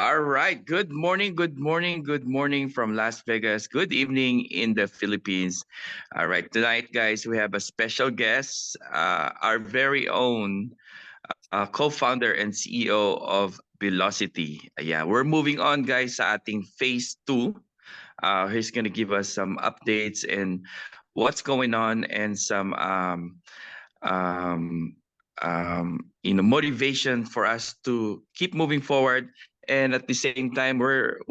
All right. Good morning. Good morning. Good morning from Las Vegas. Good evening in the Philippines. All right. Tonight, guys, we have a special guest, our very own co-founder and CEO of Vilocity. Yeah, we're moving on, guys, sa ating phase two. He's going to give us some updates and what's going on and some um, motivation for us to keep moving forward. And at the same time, we're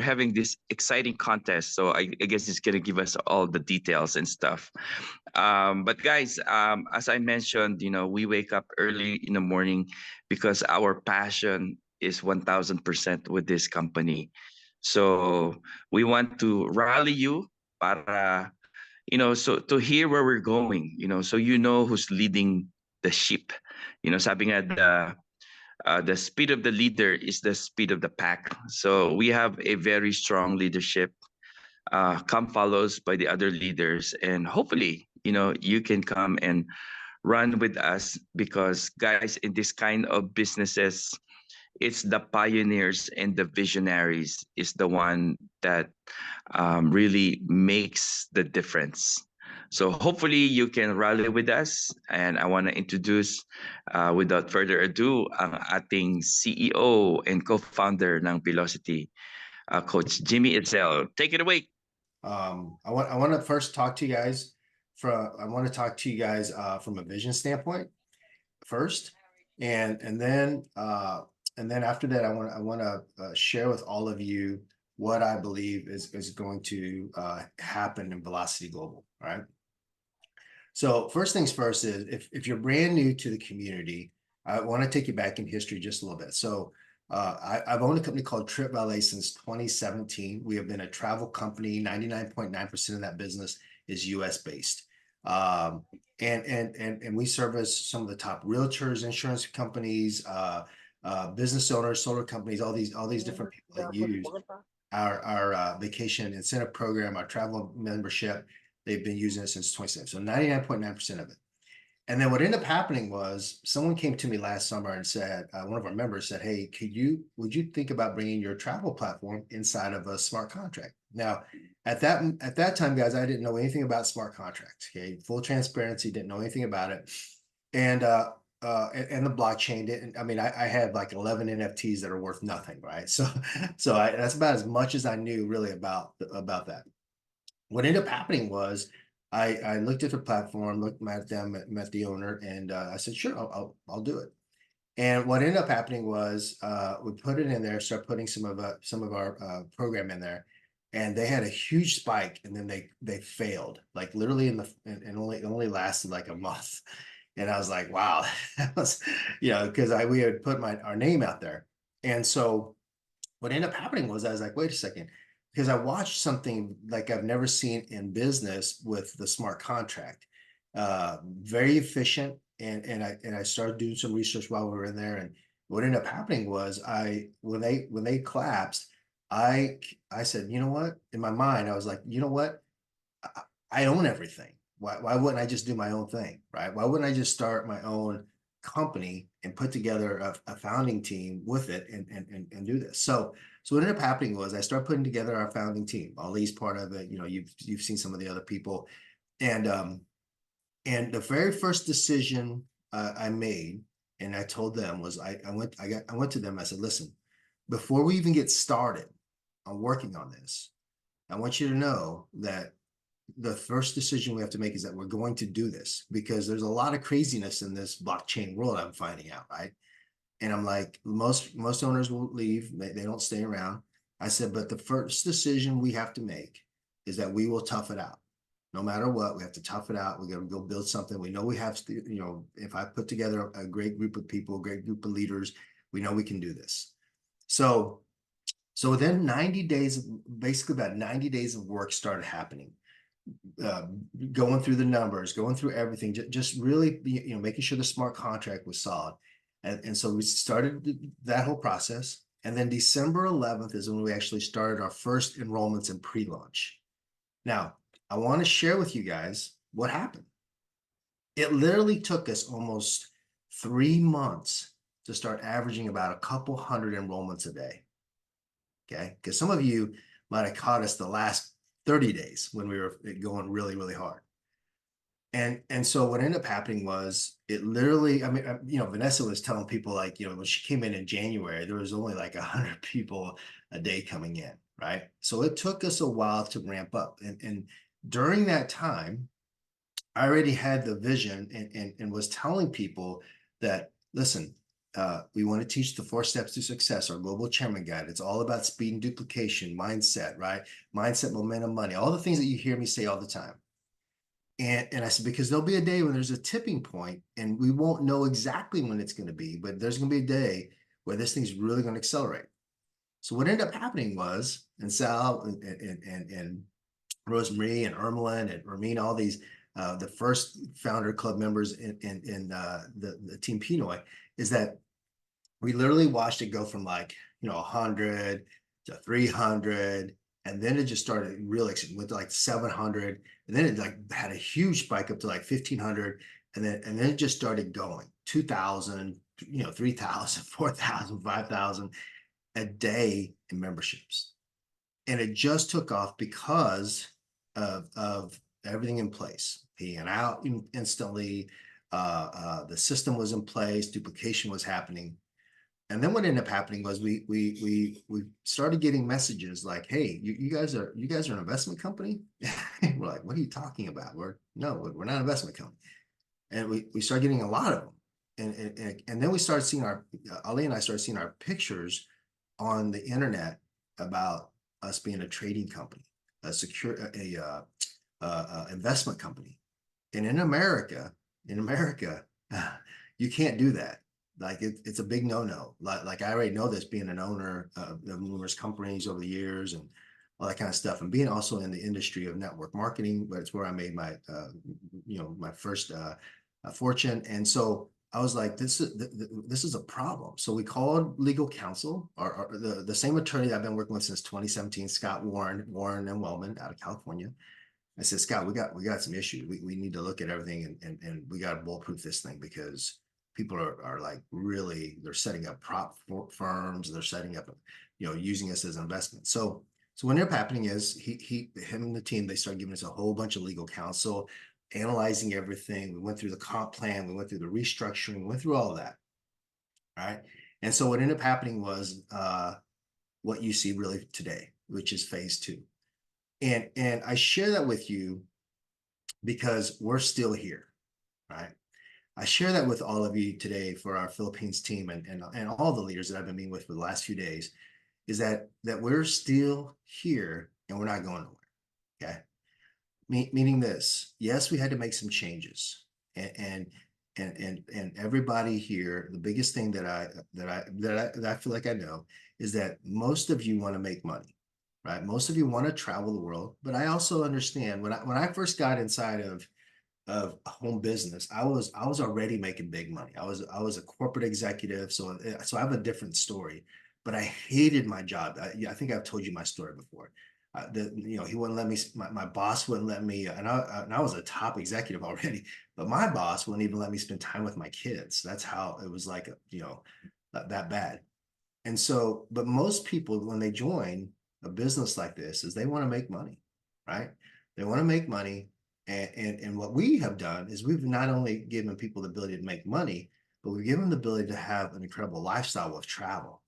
having this exciting contest. So I guess it's gonna give us all the details and stuff. But guys, as I mentioned, we wake up early in the morning because our passion is 1000% with this company. So we want to rally you para so to hear where we're going, so who's leading the ship. Sabi nga the speed of the leader is the speed of the pack. So we have a very strong leadership, come follows by the other leaders, and hopefully, you can come and run with us because guys, in this kind of businesses, it's the pioneers and the visionaries is the one that really makes the difference. So hopefully you can rally with us. And I want to introduce, without further ado, ang ating CEO and co-founder ng Velocity, Coach Jimmy Itzel. Take it away. I want to first talk to you guys from a vision standpoint first, and then after that, I want to share with all of you what I believe is going to happen in ViLocity Global. All right. So first things first is if you're brand new to the community, I want to take you back in history just a little bit. So I've owned a company called Trip Valet since 2017. We have been a travel company. 99.9% of that business is US based. And we service some of the top realtors, insurance companies, business owners, solar companies, all these different people that use our vacation incentive program, our travel membership. They've been using it since 2017. So 99.9% of it. And then what ended up happening was someone came to me last summer and said, one of our members said, hey, would you think about bringing your travel platform inside of a smart contract? Now, at that time, guys, I didn't know anything about smart contracts. Okay, full transparency, didn't know anything about it. And the blockchain didn't. I mean, I had like 11 NFTs that are worth nothing, right? So that's about as much as I knew really about that. What ended up happening was I looked at the platform, looked at them, met the owner, and I said, sure, I'll do it. And what ended up happening was we put it in there, start putting some of our program in there, and they had a huge spike, and then they failed, like literally and only lasted like a month. And I was like, wow, that was, because we had put our name out there. And so what ended up happening was I was like, wait a second, because I watched something like I've never seen in business with the smart contract. Very efficient. And I started doing some research while we were in there. And what ended up happening was when they collapsed, I said, you know what? In my mind, I was like, you know what? I own everything. Why wouldn't I just do my own thing, right? Why wouldn't I just start my own company and put together a founding team with it and do this? So what ended up happening was I started putting together our founding team. Ali's part of it. You've seen some of the other people, and the very first decision I made, and I told them was I went to them. I said, listen, before we even get started on working on this, I want you to know that the first decision we have to make is that we're going to do this because there's a lot of craziness in this blockchain world. I'm finding out, right? And I'm like, most owners will leave. They don't stay around. I said, but the first decision we have to make is that we will tough it out. No matter what, we have to tough it out. We got to go build something. We know we have to, if I put together a great group of people, a great group of leaders, we know we can do this. So within 90 days, basically about 90 days of work started happening. Going through the numbers, going through everything, just really, making sure the smart contract was solid. And so we started that whole process. And then December 11th is when we actually started our first enrollments in pre-launch. Now, I want to share with you guys what happened. It literally took us almost 3 months to start averaging about a couple hundred enrollments a day. Okay, because some of you might have caught us the last 30 days when we were going really, really hard. And so what ended up happening was it literally, I mean, Vanessa was telling people like, when she came in January, there was only like 100 people a day coming in, right? So it took us a while to ramp up. And during that time, I already had the vision and was telling people that, listen, we want to teach the 4 steps to success, our global chairman guide. It's all about speed and duplication, mindset, right? Mindset, momentum, money, all the things that you hear me say all the time. And I said, because there'll be a day when there's a tipping point and we won't know exactly when it's going to be, but there's going to be a day where this thing's really going to accelerate. So what ended up happening was, and Sal and Rosemary and Ermeline and Ramin, all these, the first founder club members in the Team Pinoy, is that we literally watched it go from like, 100 to 300. And then it just started really went to like 700. And then it like had a huge spike up to like 1,500. And then it just started going 2,000, 3,000, 4,000, 5,000 a day in memberships. And it just took off because of everything in place, paying out instantly. The system was in place, duplication was happening. And then what ended up happening was we started getting messages like, "Hey, you guys are an investment company?" We're like, "What are you talking about? We're not an investment company." And we started getting a lot of them. And then we started seeing Ali and I started seeing our pictures on the internet about us being a trading company, a investment company. And in America, you can't do that. Like it's a big no-no. Like I already know this, being an owner of numerous companies over the years and all that kind of stuff, and being also in the industry of network marketing, but it's where I made my my first fortune. And so I was like, this is a problem. So we called legal counsel, or the same attorney that I've been working with since 2017, Scott Warren and Wellman out of California. I said, Scott, we got some issues. We need to look at everything and we got to bulletproof this thing, because people are like, really, they're setting up prop firms, they're setting up, using us as an investment. So what ended up happening is him and the team, they started giving us a whole bunch of legal counsel, analyzing everything. We went through the comp plan, we went through the restructuring, we went through all of that. Right. And so what ended up happening was what you see really today, which is phase 2. And I share that with you because we're still here, right? I share that with all of you today for our Philippines team and all the leaders that I've been meeting with for the last few days, is that we're still here and we're not going nowhere. Okay. Meaning this, yes, we had to make some changes, and everybody here, the biggest thing that I feel like I know is that most of you want to make money, right? Most of you want to travel the world, but I also understand when I first got inside of home business, I was already making big money. I was a corporate executive, so I have a different story. But I hated my job. I think I've told you my story before. He wouldn't let me. My boss wouldn't let me, and I was a top executive already. But my boss wouldn't even let me spend time with my kids. That's how it was like, that bad. And so, but most people, when they join a business like this, is they want to make money, right? They want to make money. And what we have done is we've not only given people the ability to make money, but we've given them the ability to have an incredible lifestyle with travel,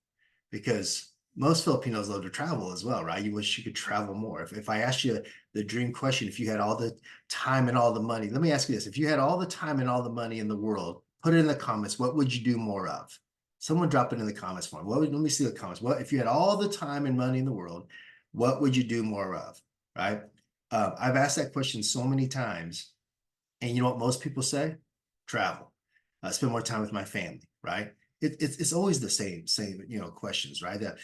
because most Filipinos love to travel as well, right? You wish you could travel more. If I asked you the dream question, if you had all the time and all the money, let me ask you this. If you had all the time and all the money in the world, put it in the comments. What would you do more of? Someone drop it in the comments for me. Let me see the comments. What if you had all the time and money in the world, what would you do more of, right? I've asked that question so many times, and you know what most people say? Travel. Spend more time with my family, right? It's always the same questions, right? That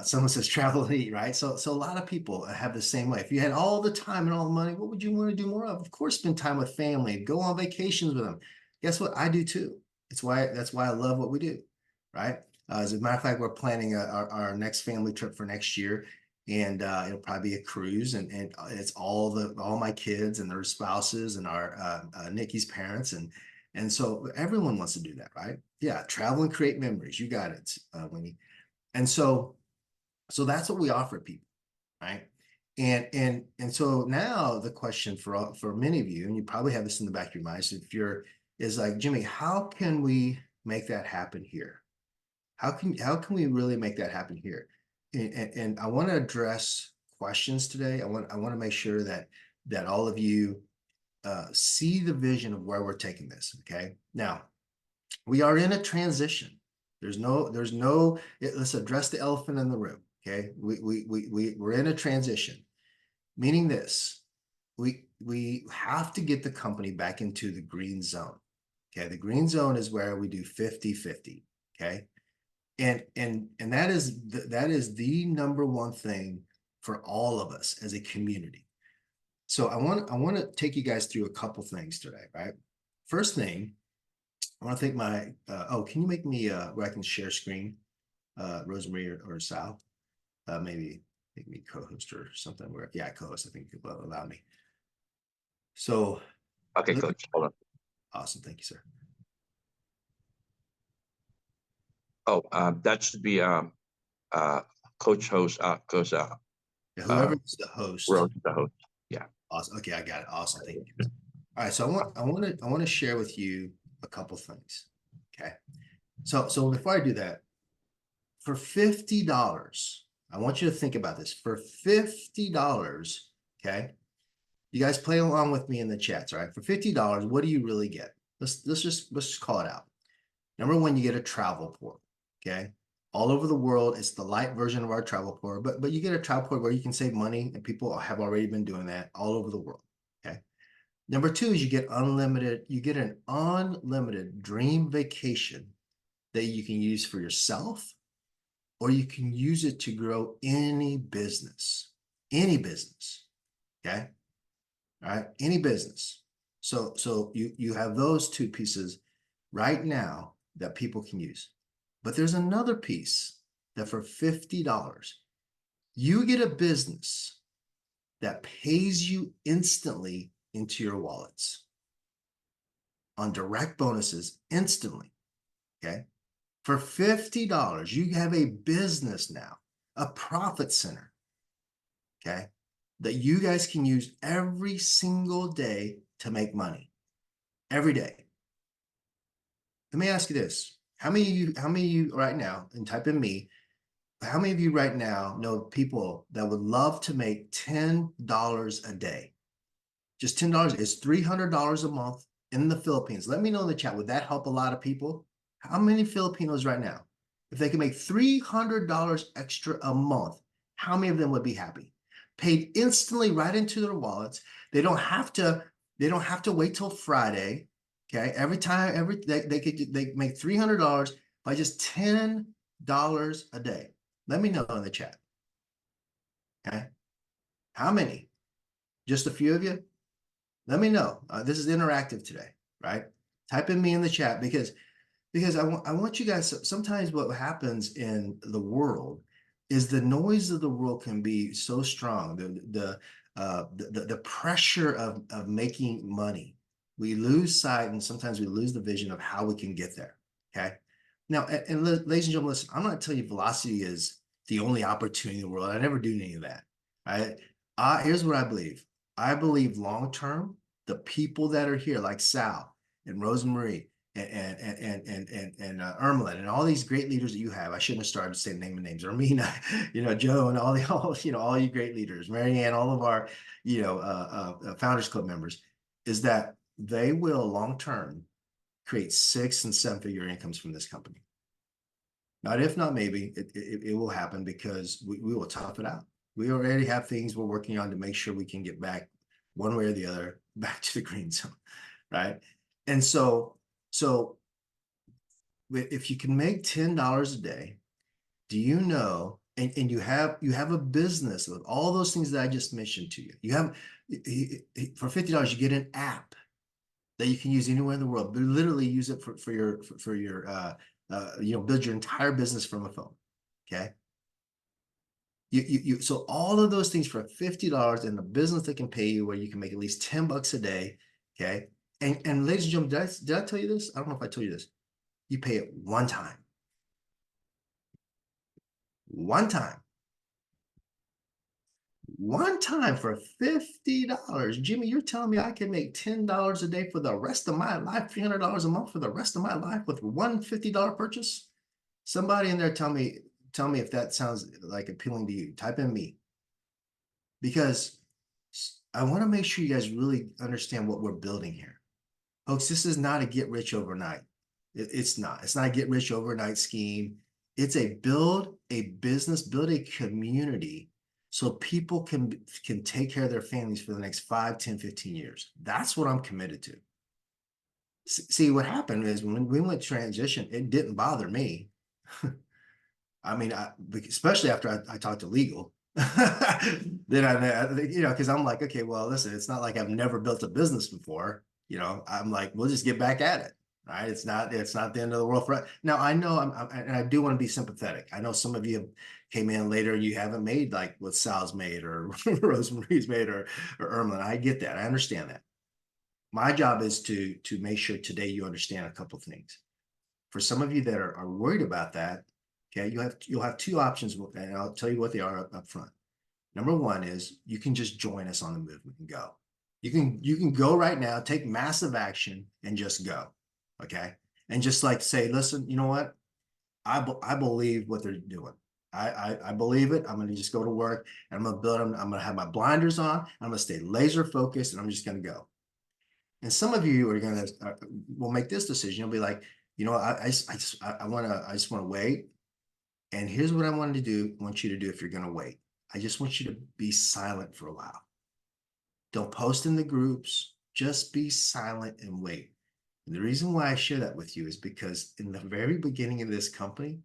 someone says travel and eat, right? So a lot of people have the same way. If you had all the time and all the money, what would you want to do more of? Of course, spend time with family, go on vacations with them. Guess what? I do too. That's why I love what we do, right? As a matter of fact, we're planning our next family trip for next year, and it'll probably be a cruise, and it's all my kids and their spouses and our Nikki's parents, and And so everyone wants to do that, right? Yeah, travel and create memories. You got it, Winnie. And so that's what we offer people, right? And so now the question for many of you, and you probably have this in the back of your mind, is like, Jimmy, how can we make that happen here? How can we really make that happen here? And I want to address questions today. I want to make sure that all of you see the vision of where we're taking this. Okay. Now we are in a transition. Let's address the elephant in the room. Okay. We're in a transition, meaning this, we have to get the company back into the green zone. Okay. The green zone is where we do 50-50. Okay. And that is the number one thing for all of us as a community. So I want to take you guys through a couple things today, right? First thing, I want to thank my can you make me where I can share screen, Rosemary or Sal? Maybe make me co-host or something where, yeah, co-host, I think will allow me. So Okay, coach. Hold on. Awesome, thank you, sir. Oh, that should be coach host, coach Yeah, whoever's the host. Rose, the host. Yeah. Awesome. Okay, I got it. Awesome. Thank you. All right. So I want to share with you a couple things. Okay. So before I do that, for $50, I want you to think about this. For $50, okay. You guys play along with me in the chats, all right? For $50, what do you really get? Let's just call it out. Number one, you get a travel port. Okay. All over the world, it's the light version of our travel port, but you get a travel port where you can save money, and people have already been doing that all over the world. Okay. Number two is you get an unlimited dream vacation that you can use for yourself, or you can use it to grow any business. Any business. Okay. All right. Any business. So you have those two pieces right now that people can use. But there's another piece that for $50, you get a business that pays you instantly into your wallets on direct bonuses instantly. Okay. For $50, you have a business now, a profit center. Okay. That you guys can use every single day to make money. Every day. Let me ask you this. How many of you right now, and type in me, how many of you right now know people that would love to make $10 a day? Just $10 is $300 a month in the Philippines. Let me know in the chat. Would that help a lot of people? How many Filipinos right now, if they can make $300 extra a month, how many of them would be happy? Paid instantly right into their wallets. They don't have to wait till Friday. Okay. They make $300 by just $10 a day. Let me know in the chat. Okay. How many? Just a few of you? Let me know. This is interactive today, right? Type in me in the chat because I want you guys. Sometimes what happens in the world is the noise of the world can be so strong. The pressure of making money, we lose sight, and sometimes we lose the vision of how we can get there. Okay. Now, and ladies and gentlemen, listen, I'm not telling you velocity is the only opportunity in the world. I never do any of that. Right. Here's what I believe. I believe long term, the people that are here, like Sal and Rosemarie and Ermeline and all these great leaders that you have. I shouldn't have started saying names. Ermina, Joe, and all you great leaders, Marianne, all of our, Founders Club members, is that they will long term create 6 and 7 figure incomes from this company. Not if, not maybe, it will happen because we will tough it out. We already have things we're working on to make sure we can get back one way or the other back to the green zone, right? And so if you can make $10 a day, do you know, and you have a business with all those things that I just mentioned to you. You have, for $50, you get an app that you can use anywhere in the world, but literally use it for your build your entire business from a phone. Okay. So all of those things for $50 in a business that can pay you where you can make at least $10 a day. Okay. And ladies and gentlemen, did I tell you this? I don't know if I told you this. You pay it one time. One time. One time for $50. Jimmy, you're telling me I can make $10 a day for the rest of my life, $300 a month for the rest of my life with one $50 purchase? Somebody in there tell me if that sounds like appealing to you. Type in me. Because I want to make sure you guys really understand what we're building here. Folks, this is not a get rich overnight. It's not. It's not a get rich overnight scheme. It's a build a business, build a community so people can take care of their families for the next 5, 10, 15 years. That's what I'm committed to. See, what happened is when we went transition, it didn't bother me. I mean, especially after I talked to legal, then because I'm like, okay, well, listen, it's not like I've never built a business before. I'm like, we'll just get back at it, right? It's not the end of the world for us. Now I know and I do want to be sympathetic. I know some of you came in later, you haven't made like what Sal's made or Rosemary's made or Ermlin. I get that. I understand that. My job is to make sure today you understand a couple of things. For some of you that are worried about that, okay, you'll have two options, and I'll tell you what they are up front. Number one is you can just join us on the movement and go. You can go right now, take massive action, and just go. Okay, and just like say, listen, you know what? I believe what they're doing. I believe it. I'm going to just go to work and I'm going to build them. I'm going to have my blinders on. I'm going to stay laser focused, and I'm just going to go. And some of you are going to will make this decision. You'll be like, I just want to wait. And here's what I want you to do if you're going to wait. I just want you to be silent for a while. Don't post in the groups. Just be silent and wait. And the reason why I share that with you is because in the very beginning of this company,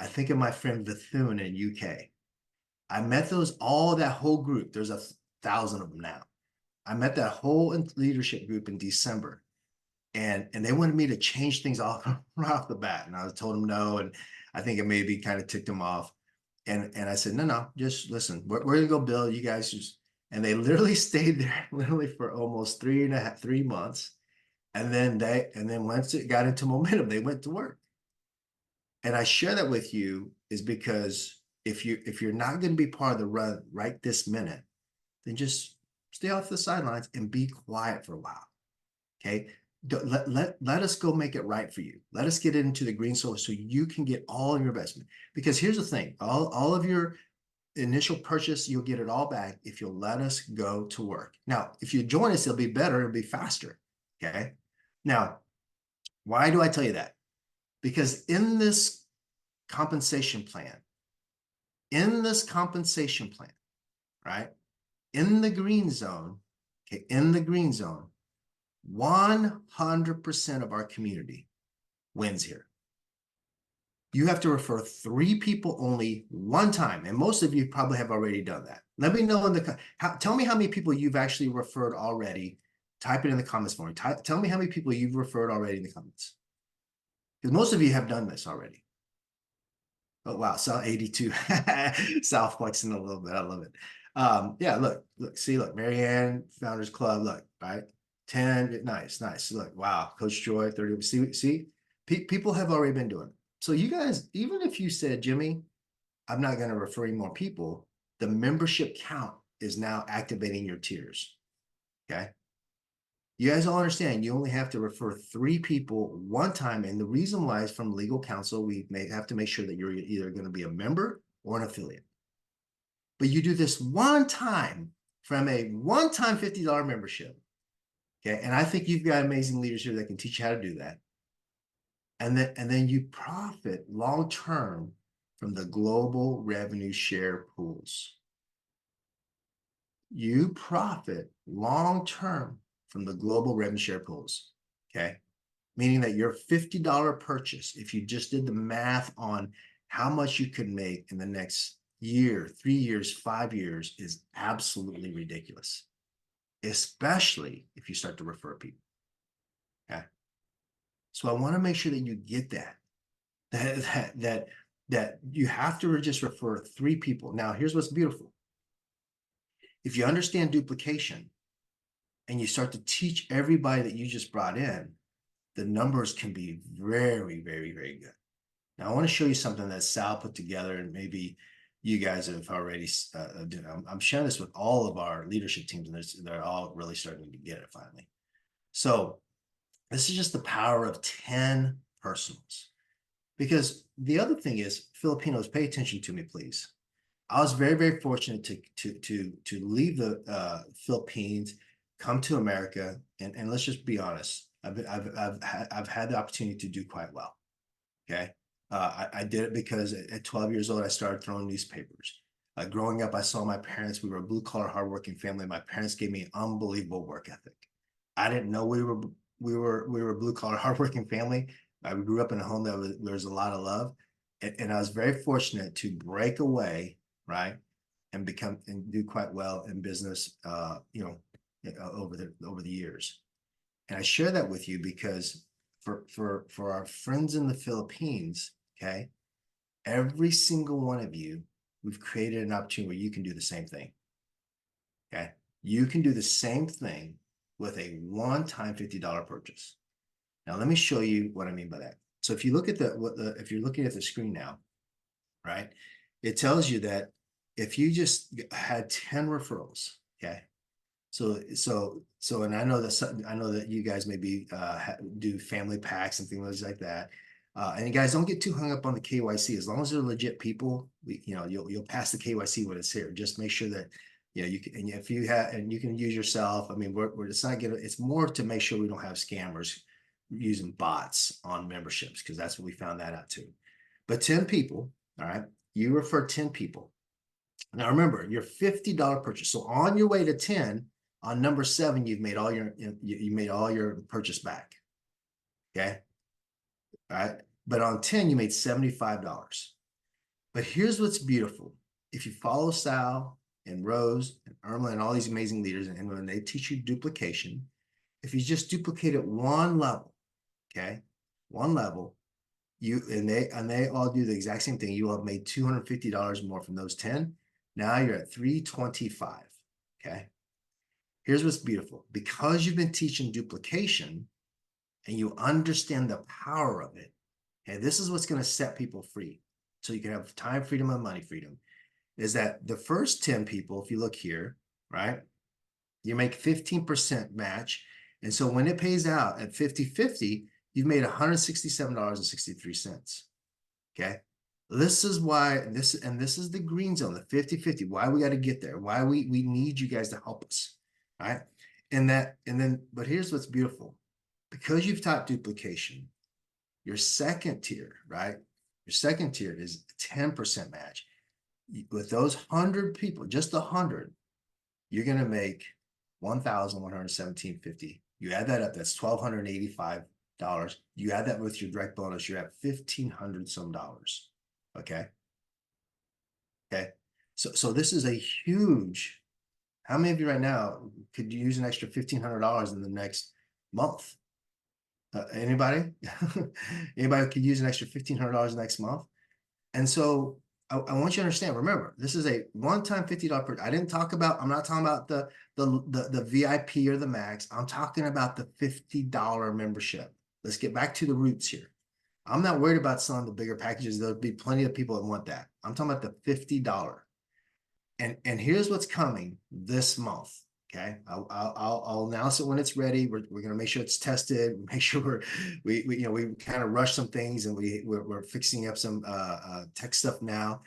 I think of my friend Bethune in UK. I met that whole group. There's 1,000 of them now. I met that whole leadership group in December. And they wanted me to change things off right off the bat. And I told them no. And I think it maybe kind of ticked them off. And I said, no, just listen, we're going to go build. You guys just, and they literally stayed there literally for almost 3 months. And then once it got into momentum, they went to work. And I share that with you is because if you're not going to be part of the run right this minute, then just stay off the sidelines and be quiet for a while. Okay. Let us go make it right for you. Let us get into the green soil so you can get all of your investment. Because here's the thing, all of your initial purchase, you'll get it all back if you'll let us go to work. Now, if you join us, it'll be better, it'll be faster. Okay. Now, why do I tell you that? Because in this compensation plan, right? In the green zone, okay, 100% of our community wins here. You have to refer 3 people only one time. And most of you probably have already done that. Let me know tell me how many people you've actually referred already. Type it in the comments for me. Tell me how many people you've referred already in the comments. Because most of you have done this already. Oh, wow. Sal 82. South flexing a little bit. I love it. Yeah, look, Marianne, Founders Club, look, right? 10, nice. Look, wow. Coach Joy, 30. See, people have already been doing it. So you guys, even if you said, Jimmy, I'm not going to refer any more people, the membership count is now activating your tiers. Okay. You guys all understand you only have to refer 3 people one time. And the reason why is from legal counsel, we may have to make sure that you're either going to be a member or an affiliate. But you do this one time from a one-time $50 membership. Okay. And I think you've got amazing leaders here that can teach you how to do that. And then you profit long-term from the global revenue share pools. You profit long-term from the global revenue share pools. Okay. Meaning that your $50 purchase, if you just did the math on how much you could make in the next year, 3 years, 5 years, is absolutely ridiculous, especially if you start to refer people. Okay. So I want to make sure that you get that you have to just refer 3 people. Now, here's what's beautiful. If you understand duplication, and you start to teach everybody that you just brought in, the numbers can be very, very, very good. Now, I want to show you something that Sal put together, and maybe you guys have already done. I'm sharing this with all of our leadership teams, and they're all really starting to get it finally. So this is just the power of 10 personals. Because the other thing is, Filipinos, pay attention to me, please. I was very, very fortunate to leave the Philippines, come to America, and let's just be honest. I've had the opportunity to do quite well. Okay, I did it because at 12 years old I started throwing newspapers. Growing up, I saw my parents. We were a blue collar, hardworking family. My parents gave me an unbelievable work ethic. I didn't know we were a blue collar, hardworking family. I grew up in a home that there was a lot of love, and I was very fortunate to break away, right, and do quite well in business, over the years. And I share that with you because for our friends in the Philippines, okay, every single one of you, we've created an opportunity where you can do the same thing. Okay, you can do the same thing with a one-time $50 purchase. Now, let me show you what I mean by that. So if you look at if you're looking at the screen now, right, it tells you that if you just had 10 referrals, okay, and I know that you guys maybe do family packs and things like that. And you guys don't get too hung up on the KYC. As long as they're legit people, you'll pass the KYC when it's here. Just make sure that you can. And if you have, and you can use yourself. I mean, it's not gonna. It's more to make sure we don't have scammers using bots on memberships, because that's what we found that out too. But 10 people, all right. You refer 10 people. Now remember, your $50 purchase. So on your way to 10. On number 7, you've made all your purchase back. Okay. All right. But on 10, you made $75. But here's what's beautiful. If you follow Sal and Rose and Irma and all these amazing leaders, and when they teach you duplication, if you just duplicate it one level, okay, one level, and they all do the exact same thing, you will have made $250 more from those 10. Now you're at 325. Okay. Here's what's beautiful. Because you've been teaching duplication and you understand the power of it, and this is what's going to set people free so you can have time freedom and money freedom, is that the first 10 people, if you look here, right, you make 15% match. And so when it pays out at 50-50, you've made $167.63. Okay. This is why this is the green zone, the 50-50, why we got to get there, why we need you guys to help us. Right. But here's what's beautiful. Because you've taught duplication, your second tier, right? Your second tier is 10% match. With those 100 people, just 100, you're going to make $1,117.50. You add that up, that's $1,285. You add that with your direct bonus, you're at $1,500 some dollars. Okay. Okay. So this is a huge. How many of you right now could use an extra $1,500 in the next month? Anybody? Anybody could use an extra $1,500 next month? And so I want you to understand, remember, this is a one-time $50 per. I'm not talking about the VIP or the max. I'm talking about the $50 membership. Let's get back to the roots here. I'm not worried about selling the bigger packages. There'll be plenty of people that want that. I'm talking about the $50. And here's what's coming this month. Okay, I'll announce it when it's ready. We're going to make sure it's tested. Make sure we kind of rush some things, and we're fixing up some tech stuff now.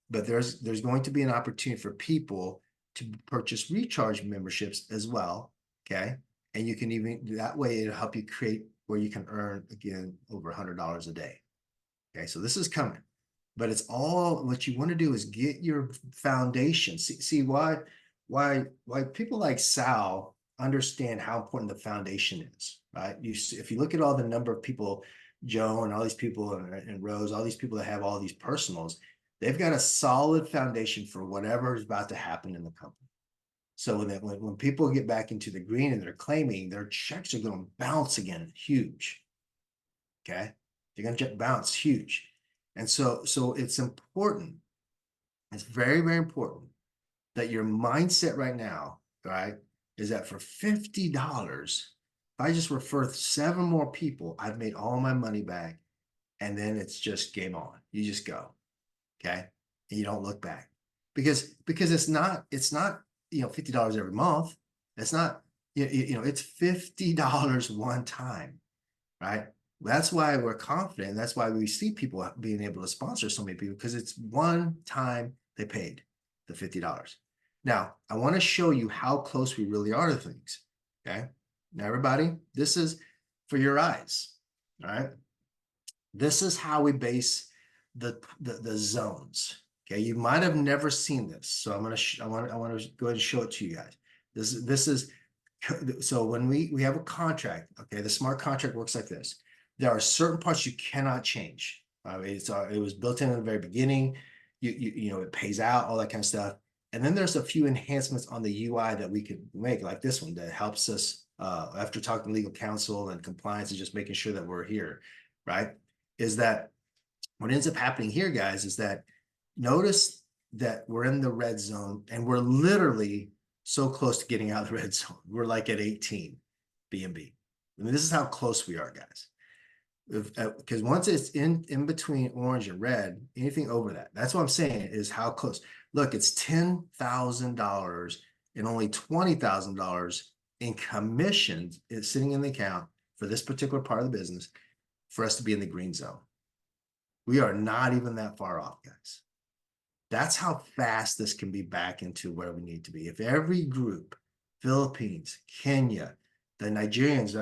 But there's going to be an opportunity for people to purchase recharge memberships as well. Okay, and you can even that way it'll help you create where you can earn again over $100 a day. Okay, so this is coming. But it's all what you want to do is get your foundation. See why people like Sal understand how important the foundation is, right? If you look at all the number of people, Joe and all these people and Rose, all these people that have all these personals, they've got a solid foundation for whatever is about to happen in the company. So when people get back into the green and they're claiming, their checks are going to bounce again, huge. Okay, they're going to bounce huge. And so it's important. It's very, very important that your mindset right now, right, is that for $50, if I just refer 7 more people, I've made all my money back. And then it's just game on. You just go. Okay. And you don't look back. Because it's not $50 every month. It's not, it's $50 one time, right? That's why we're confident. That's why we see people being able to sponsor so many people, because it's one time they paid the $50. Now, I want to show you how close we really are to things. Okay. Now, everybody, this is for your eyes. All right. This is how we base the zones. Okay. You might have never seen this. So I want to go ahead and show it to you guys. This is so when we have a contract, okay, the smart contract works like this. There are certain parts you cannot change. It was built in at the very beginning. It pays out, all that kind of stuff. And then there's a few enhancements on the UI that we could make, like this one that helps us after talking to legal counsel and compliance and just making sure that we're here, right? Is that what ends up happening here, guys, is that notice that we're in the red zone and we're literally so close to getting out of the red zone. We're like at 18 BNB. I mean, this is how close we are, guys. Because once it's in between orange and red, anything over that, that's what I'm saying is how close. Look, it's $10,000 and only $20,000 in commissions is sitting in the account for this particular part of the business for us to be in the green zone. We are not even that far off, guys. That's how fast this can be back into where we need to be. If every group, Philippines, Kenya, the Nigerians,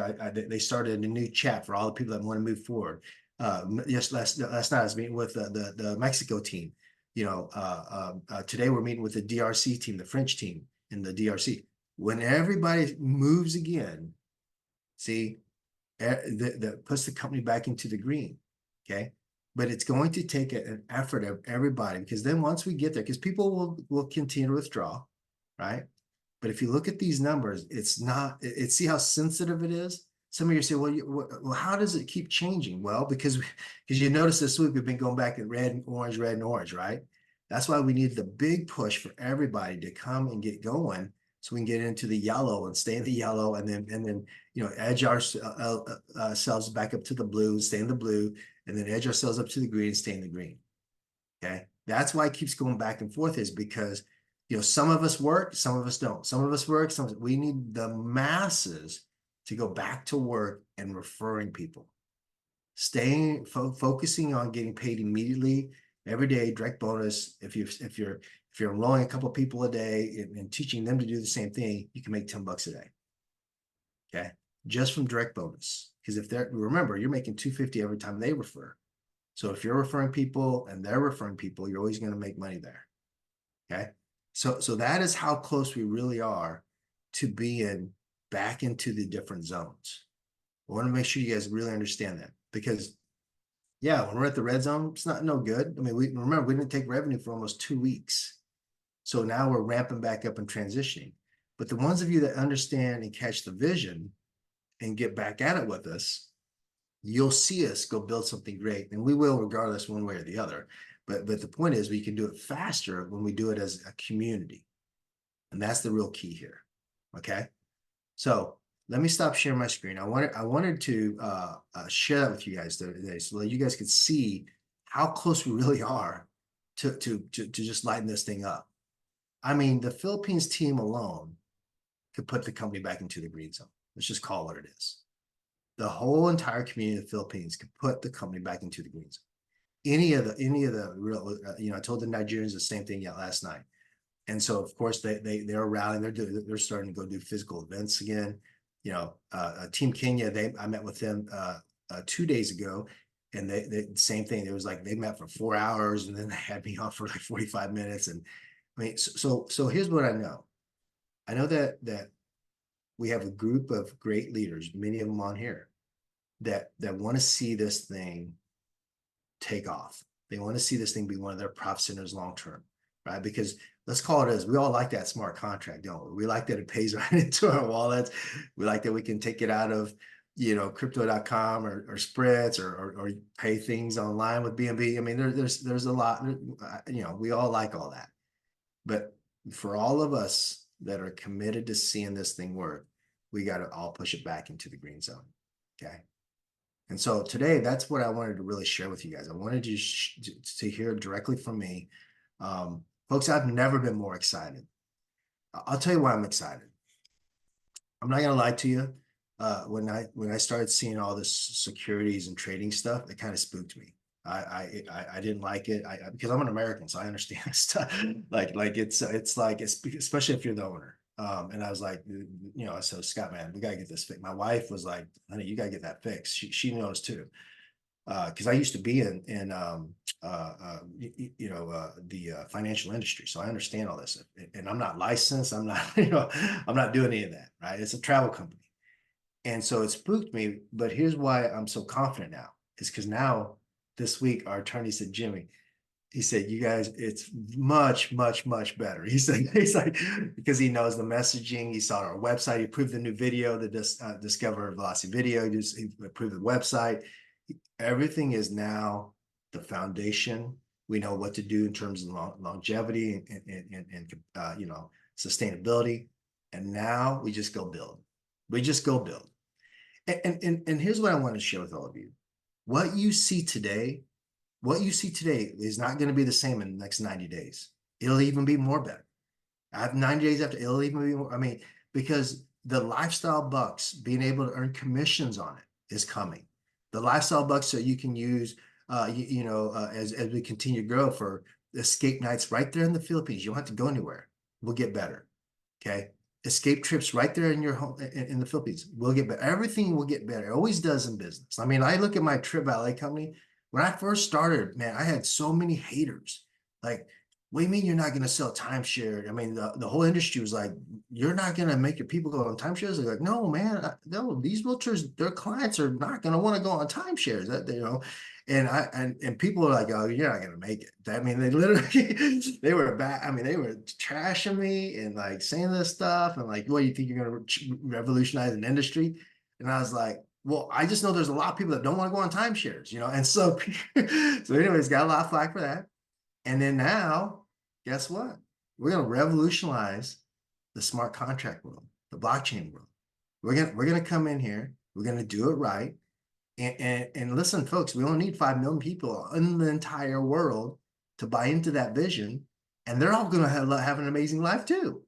they started a new chat for all the people that want to move forward. Yes, last night I was meeting with the Mexico team. Today we're meeting with the DRC team, the French team in the DRC. When everybody moves again, see, that puts the company back into the green. Okay. But it's going to take an effort of everybody, because then once we get there, because people will continue to withdraw, right? But if you look at these numbers, it's not, see how sensitive it is? Some of you say, well, how does it keep changing? Well, because you notice this week, we've been going back in red and orange, right? That's why we need the big push for everybody to come and get going, so we can get into the yellow and stay in the yellow, and then edge ourselves back up to the blue and stay in the blue, and then edge ourselves up to the green and stay in the green. Okay, that's why it keeps going back and forth, is because some of us work, some of us don't. Some of us work, we need the masses to go back to work and referring people, focusing on getting paid immediately every day, direct bonus. If you're enrolling a couple of people a day and teaching them to do the same thing, you can make $10 a day. Okay, just from direct bonus. Because remember, you're making $250 every time they refer. So if you're referring people and they're referring people, you're always going to make money there. Okay, so that is how close we really are to being back into the different zones. I want to make sure you guys really understand that, because yeah, when we're at the red zone, it's no good. I mean, we didn't take revenue for almost 2 weeks. So now we're ramping back up and transitioning. But the ones of you that understand and catch the vision and get back at it with us, you'll see us go build something great. And we will, regardless one way or the other. But the point is, we can do it faster when we do it as a community. And that's the real key here. Okay. So let me stop sharing my screen. I wanted to share that with you guys today, so that you guys could see how close we really are to just lighten this thing up. I mean, the Philippines team alone could put the company back into the green zone. Let's just call it what it is. The whole entire community of the Philippines could put the company back into the green zone. Any of the real, I told the Nigerians the same thing last night. And so, of course, they're rallying. They're starting to go do physical events again. Team Kenya, I met with them 2 days ago, and they same thing. It was like they met for 4 hours, and then they had me on for like 45 minutes. And I mean, so here's what I know. I know that we have a group of great leaders, many of them on here, that want to see this thing take off. They want to see this thing be one of their profit centers long term, right? Because let's call it as, we all like that smart contract, don't we? We like that it pays right into our wallets. We like that we can take it out of crypto.com or Spritz or pay things online with BNB. I mean, there's a lot, we all like all that. But for all of us that are committed to seeing this thing work, we got to all push it back into the green zone. Okay. And so today, that's what I wanted to really share with you guys. I wanted you to hear directly from me. Folks, I've never been more excited. I'll tell you why I'm excited. I'm not gonna lie to you. When I started seeing all this securities and trading stuff, it kind of spooked me. I didn't like it. Because I'm an American, so I understand stuff. Like it's like especially if you're the owner. And I was like, so Scott, man, we gotta get this fixed. My wife was like, honey, you gotta get that fixed. She knows too. Because I used to be in the financial industry, so I understand all this. And I'm not licensed. I'm not I'm not doing any of that. Right? It's a travel company, and so it spooked me. But here's why I'm so confident now: is because now this week our attorney said, Jimmy, he said, you guys, it's much, much, much better. He said, he's like, because he knows the messaging. He saw our website. He approved the new video, the Discover Velocity video. He approved the website. Everything is now the foundation. We know what to do in terms of longevity and sustainability. And now we just go build. We just go build. And here's what I want to share with all of you. What you see today is not going to be the same in the next 90 days. It'll even be more better. I have 90 days after, it'll even be more. I mean, because the lifestyle bucks, being able to earn commissions on it is coming. The lifestyle bucks that you can use, as we continue to grow for escape nights right there in the Philippines. You don't have to go anywhere. We'll get better. Okay. Escape trips right there in your home in the Philippines. We'll get better. Everything will get better. It always does in business. I mean, I look at my trip valet company. When I first started, man, I had so many haters. Like, what do you mean you're not going to sell timeshare? I mean, the whole industry was like, you're not going to make your people go on timeshares. They're like, no, man, no, these realtors, their clients are not going to want to go on timeshares. And people are like, oh, you're not going to make it. I mean, they literally, they were bad. I mean, they were trashing me and like saying this stuff and like, what do you think you're going to revolutionize an industry? And I was like, well, I just know there's a lot of people that don't want to go on timeshares, and so, so anyways, got a lot of flack for that. And then now, guess what? We're going to revolutionize the smart contract world, the blockchain world. We're gonna come in here. We're going to do it right. And listen, folks, we only need 5 million people in the entire world to buy into that vision. And they're all going to have an amazing life too.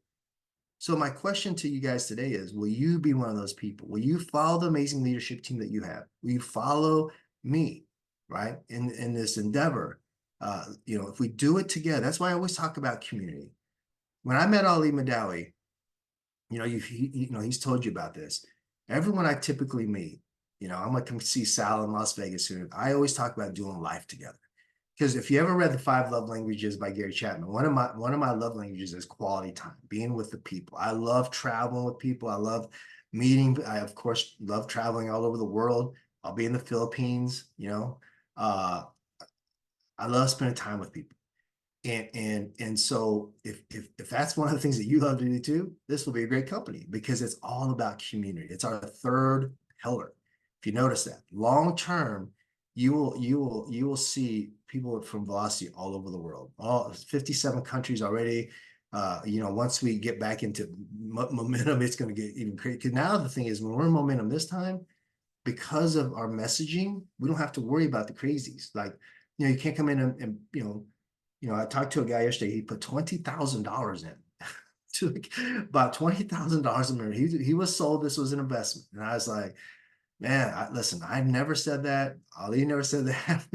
So my question to you guys today is, will you be one of those people? Will you follow the amazing leadership team that you have? Will you follow me, right, in this endeavor? If we do it together, that's why I always talk about community. When I met Ali Madawi, he's told you about this. Everyone I typically meet, I'm going to come see Sal in Las Vegas soon. I always talk about doing life together. Because if you ever read The 5 Love Languages by Gary Chapman, one of my love languages is quality time, being with the people. I love traveling with people. I love meeting. I, of course, love traveling all over the world. I'll be in the Philippines, I love spending time with people. And so if that's one of the things that you love to do too, this will be a great company because it's all about community. It's our third pillar. If you notice that long term, you will see people from Velocity all over the world, all 57 countries already. Once we get back into momentum, it's going to get even crazy. Because now the thing is, when we're in momentum this time, because of our messaging, we don't have to worry about the crazies. Like, you can't come in and I talked to a guy yesterday. He put $20,000 in to about $20,000 a minute. He was sold this was an investment, and I was like, man, listen, I never said that. Ali never said that.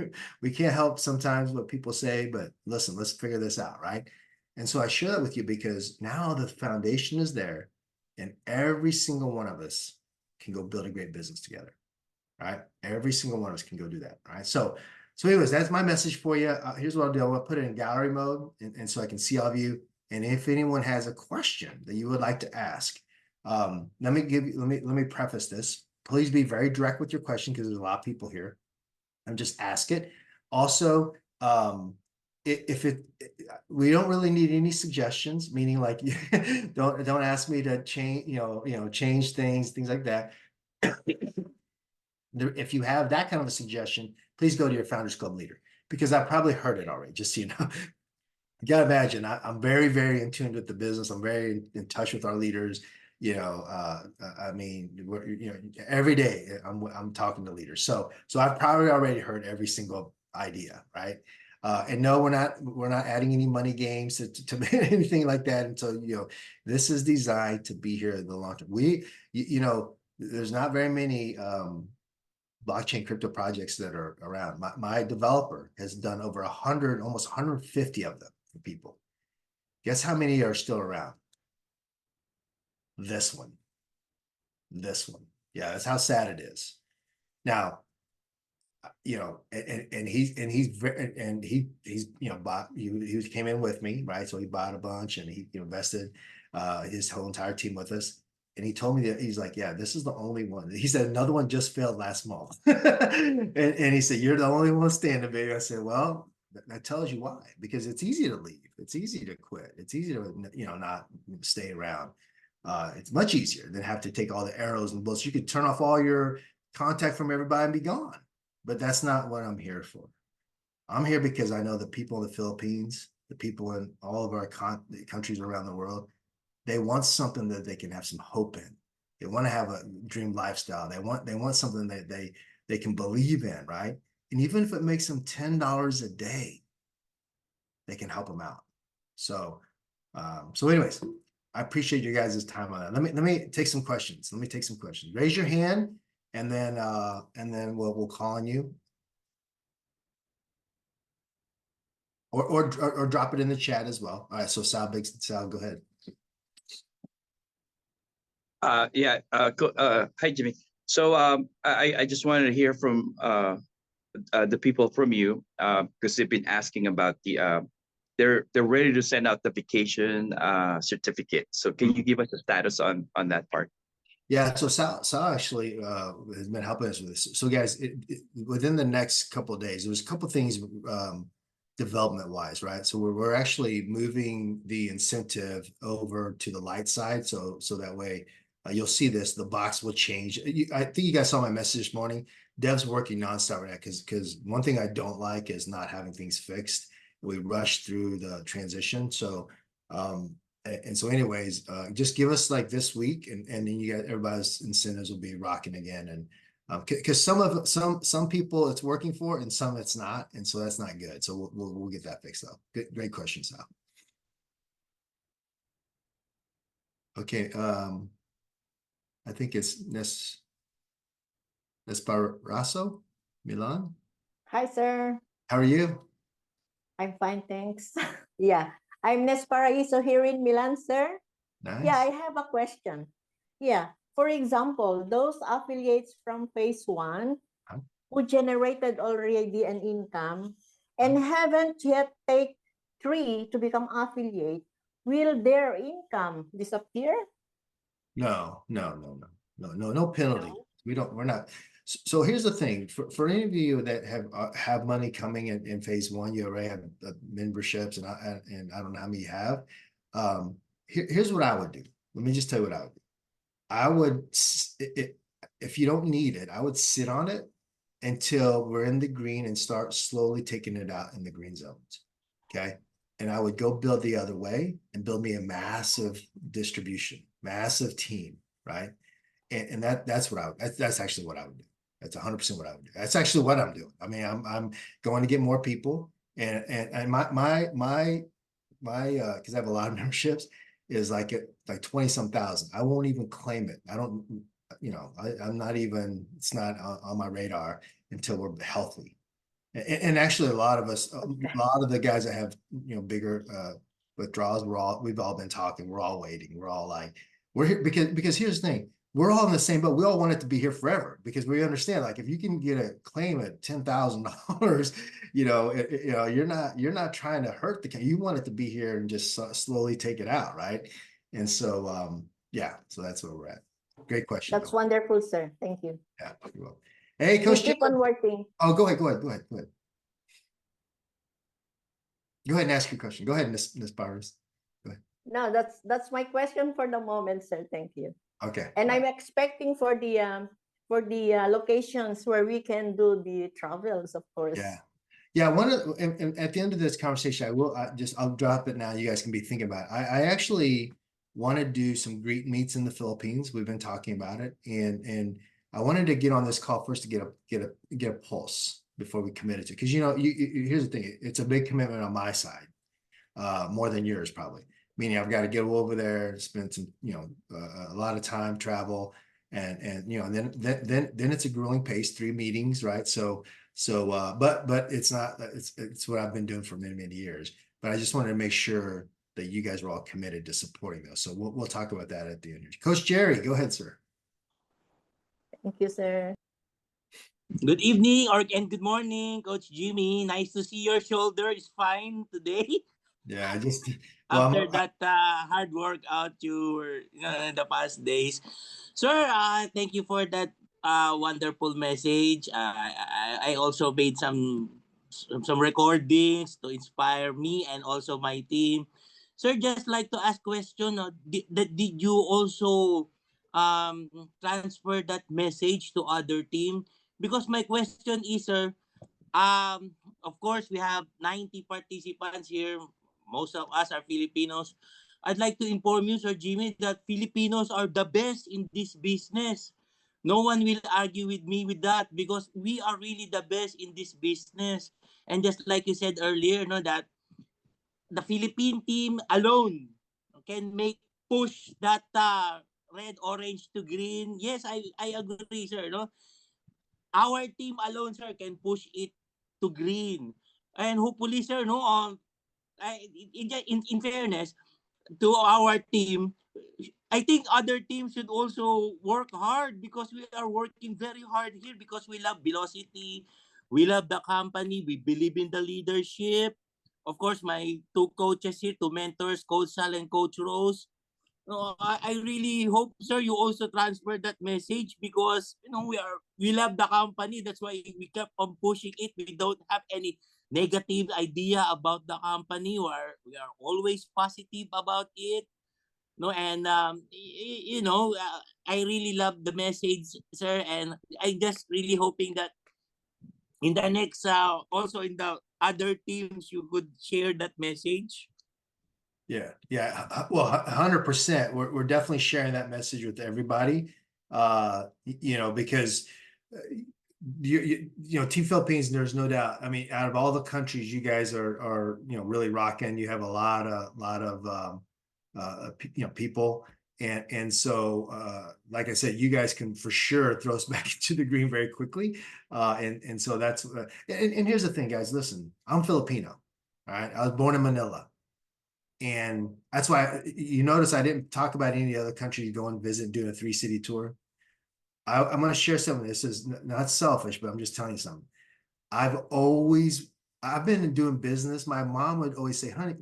We can't help sometimes what people say, but listen, let's figure this out, right? And so I share that with you because now the foundation is there, and every single one of us can go build a great business together, right? Every single one of us can go do that, right? So anyways, that's my message for you. Here's what I'll do. I'm going to put it in gallery mode, and so I can see all of you. And if anyone has a question that you would like to ask, let me preface this. Please be very direct with your question because there's a lot of people here. And just ask it. Also, we don't really need any suggestions, meaning like don't ask me to change, change things like that. If you have that kind of a suggestion, please go to your Founders Club leader because I probably heard it already, just so you know. You gotta imagine, I'm very, very in tune with the business. I'm very in touch with our leaders. I mean, every day I'm talking to leaders. So I've probably already heard every single idea, right? And no, we're not adding any money games to anything like that. And so, this is designed to be here in the long term. There's not very many blockchain crypto projects that are around. My developer has done over 100, almost 150 of them for people. Guess how many are still around? This one. Yeah, that's how sad it is. Now, and he's bought. He came in with me, right? So he bought a bunch and he invested his whole entire team with us. And he told me that he's like, yeah, this is the only one. He said another one just failed last month, and he said, you're the only one standing, baby. I said, well, that tells you why, because it's easy to leave. It's easy to quit. It's easy to not stay around. It's much easier than have to take all the arrows and bullets. You could turn off all your contact from everybody and be gone. But that's not what I'm here for. I'm here because I know the people in the Philippines, the people in all of our countries around the world, they want something that they can have some hope in. They want to have a dream lifestyle. They want something that they can believe in, right? And even if it makes them $10 a day, they can help them out. So anyways, I appreciate you guys' time on that. Let me take some questions. Raise your hand, and then we'll call on you. Or drop it in the chat as well. All right, so Sal, go ahead. Hi, Jimmy. So I just wanted to hear from the people from you because they've been asking about they're ready to send out the vacation certificate. So can you give us a status on that part? Yeah, so Sal actually has been helping us with this. So guys, within the next couple of days, there's a couple of things development wise, right? So we're actually moving the incentive over to the light side. So that way you'll see this, the box will change. I think you guys saw my message this morning. Dev's working nonstop right now because one thing I don't like is not having things fixed. We rush through the transition. So anyways, just give us like this week and then you got everybody's incentives will be rocking again. And because some people it's working for and some it's not, and so that's not good. So we'll get that fixed up. Great question, Sal. Okay, I think it's Nesparaso Milan. Hi, sir. How are you? I'm fine, thanks. Yeah, I'm Nesparaiso here in Milan, sir. Nice. Yeah, I have a question. Yeah, for example, those affiliates from phase 1 who generated already an income and haven't yet take 3 to become affiliate, will their income disappear? No penalty. No. We're not. So here's the thing for any of you that have money coming in phase 1, you already have memberships and I don't know how many you have. Here's what I would do. Let me just tell you what I would do. I would, if you don't need it, I would sit on it until we're in the green and start slowly taking it out in the green zones. Okay. And I would go build the other way and build me a massive distribution, massive team, right? And that's actually what I would do. That's 100% what I would do. That's actually what I'm doing. I mean, I'm going to get more people, and my because I have a lot of memberships is like 20 some thousand. I won't even claim it. I don't, I'm not even. It's not on my radar until we're healthy. And actually, a lot of us, a lot of the guys that have bigger withdrawals, we've all been talking. We're all waiting. We're all like, we're here because here's the thing. We're all in the same boat. We all want it to be here forever because we understand, like, if you can get a claim at $10,000, you're not trying to hurt the. You want it to be here and just slowly take it out, right? And so, yeah. So that's where we're at. Great question. That's wonderful, sir. Thank you. Yeah, you're welcome. Hey, Coach. Keep on working. Oh, go ahead. Go ahead and ask your question. Go ahead, Ms. Barnes. Go ahead. No, that's my question for the moment, sir. Thank you. Okay. And I'm expecting for the locations where we can do the travels, of course. Yeah. Yeah, and at the end of this conversation, I'll drop it now. You guys can be thinking about it. I actually want to do some greet meets in the Philippines. We've been talking about it, and I wanted to get on this call first to get a pulse before we committed to. Because here's the thing, it's a big commitment on my side, more than yours probably. Meaning I've got to get over there, spend some, a lot of time, travel, and then it's a grueling pace, 3 meetings, right? But it's not, it's what I've been doing for many, many years. But I just wanted to make sure that you guys were all committed to supporting those. So we'll talk about that at the end. Coach Jerry, go ahead, sir. Thank you, sir. Good evening and good morning, Coach Jimmy. Nice to see your shoulder is fine today. Yeah, After that hard workout you were in the past days. Sir, thank you for that wonderful message. I also made some recordings to inspire me and also my team. Sir, just like to ask question, did you also transfer that message to other team? Because my question is, sir, of course, we have 90 participants here. Most of us are Filipinos. I'd like to inform you, Sir Jimmy, that Filipinos are the best in this business. No one will argue with me with that because we are really the best in this business. And just like you said earlier, that the Philippine team alone can make push that red, orange to green. Yes, I agree, sir. Our team alone, sir, can push it to green. And hopefully, sir, in fairness to our team, I think other teams should also work hard because we are working very hard here because we love Vilocity. We love the company. We believe in the leadership. Of course, my two coaches here, two mentors, Coach Sal and Coach Rose. No, I really hope, sir, you also transfer that message because we love the company. That's why we kept on pushing it. We don't have any negative idea about the company. We are always positive about it. No, and I really love the message, sir, and I just really hoping that in the next, also in the other teams, you could share that message. Yeah. Well, 100%. We're definitely sharing that message with everybody. Because Team Philippines, there's no doubt. I mean, out of all the countries, you guys are really rocking. You have a lot of people, and so like I said, you guys can for sure throw us back into the green very quickly. And so that's and here's the thing, guys. Listen, I'm Filipino. All right, I was born in Manila. And that's why you notice I didn't talk about any other country you go and visit, doing a 3-city tour. I'm going to share something. This is not selfish, but I'm just telling you something. I've been doing business. My mom would always say, honey,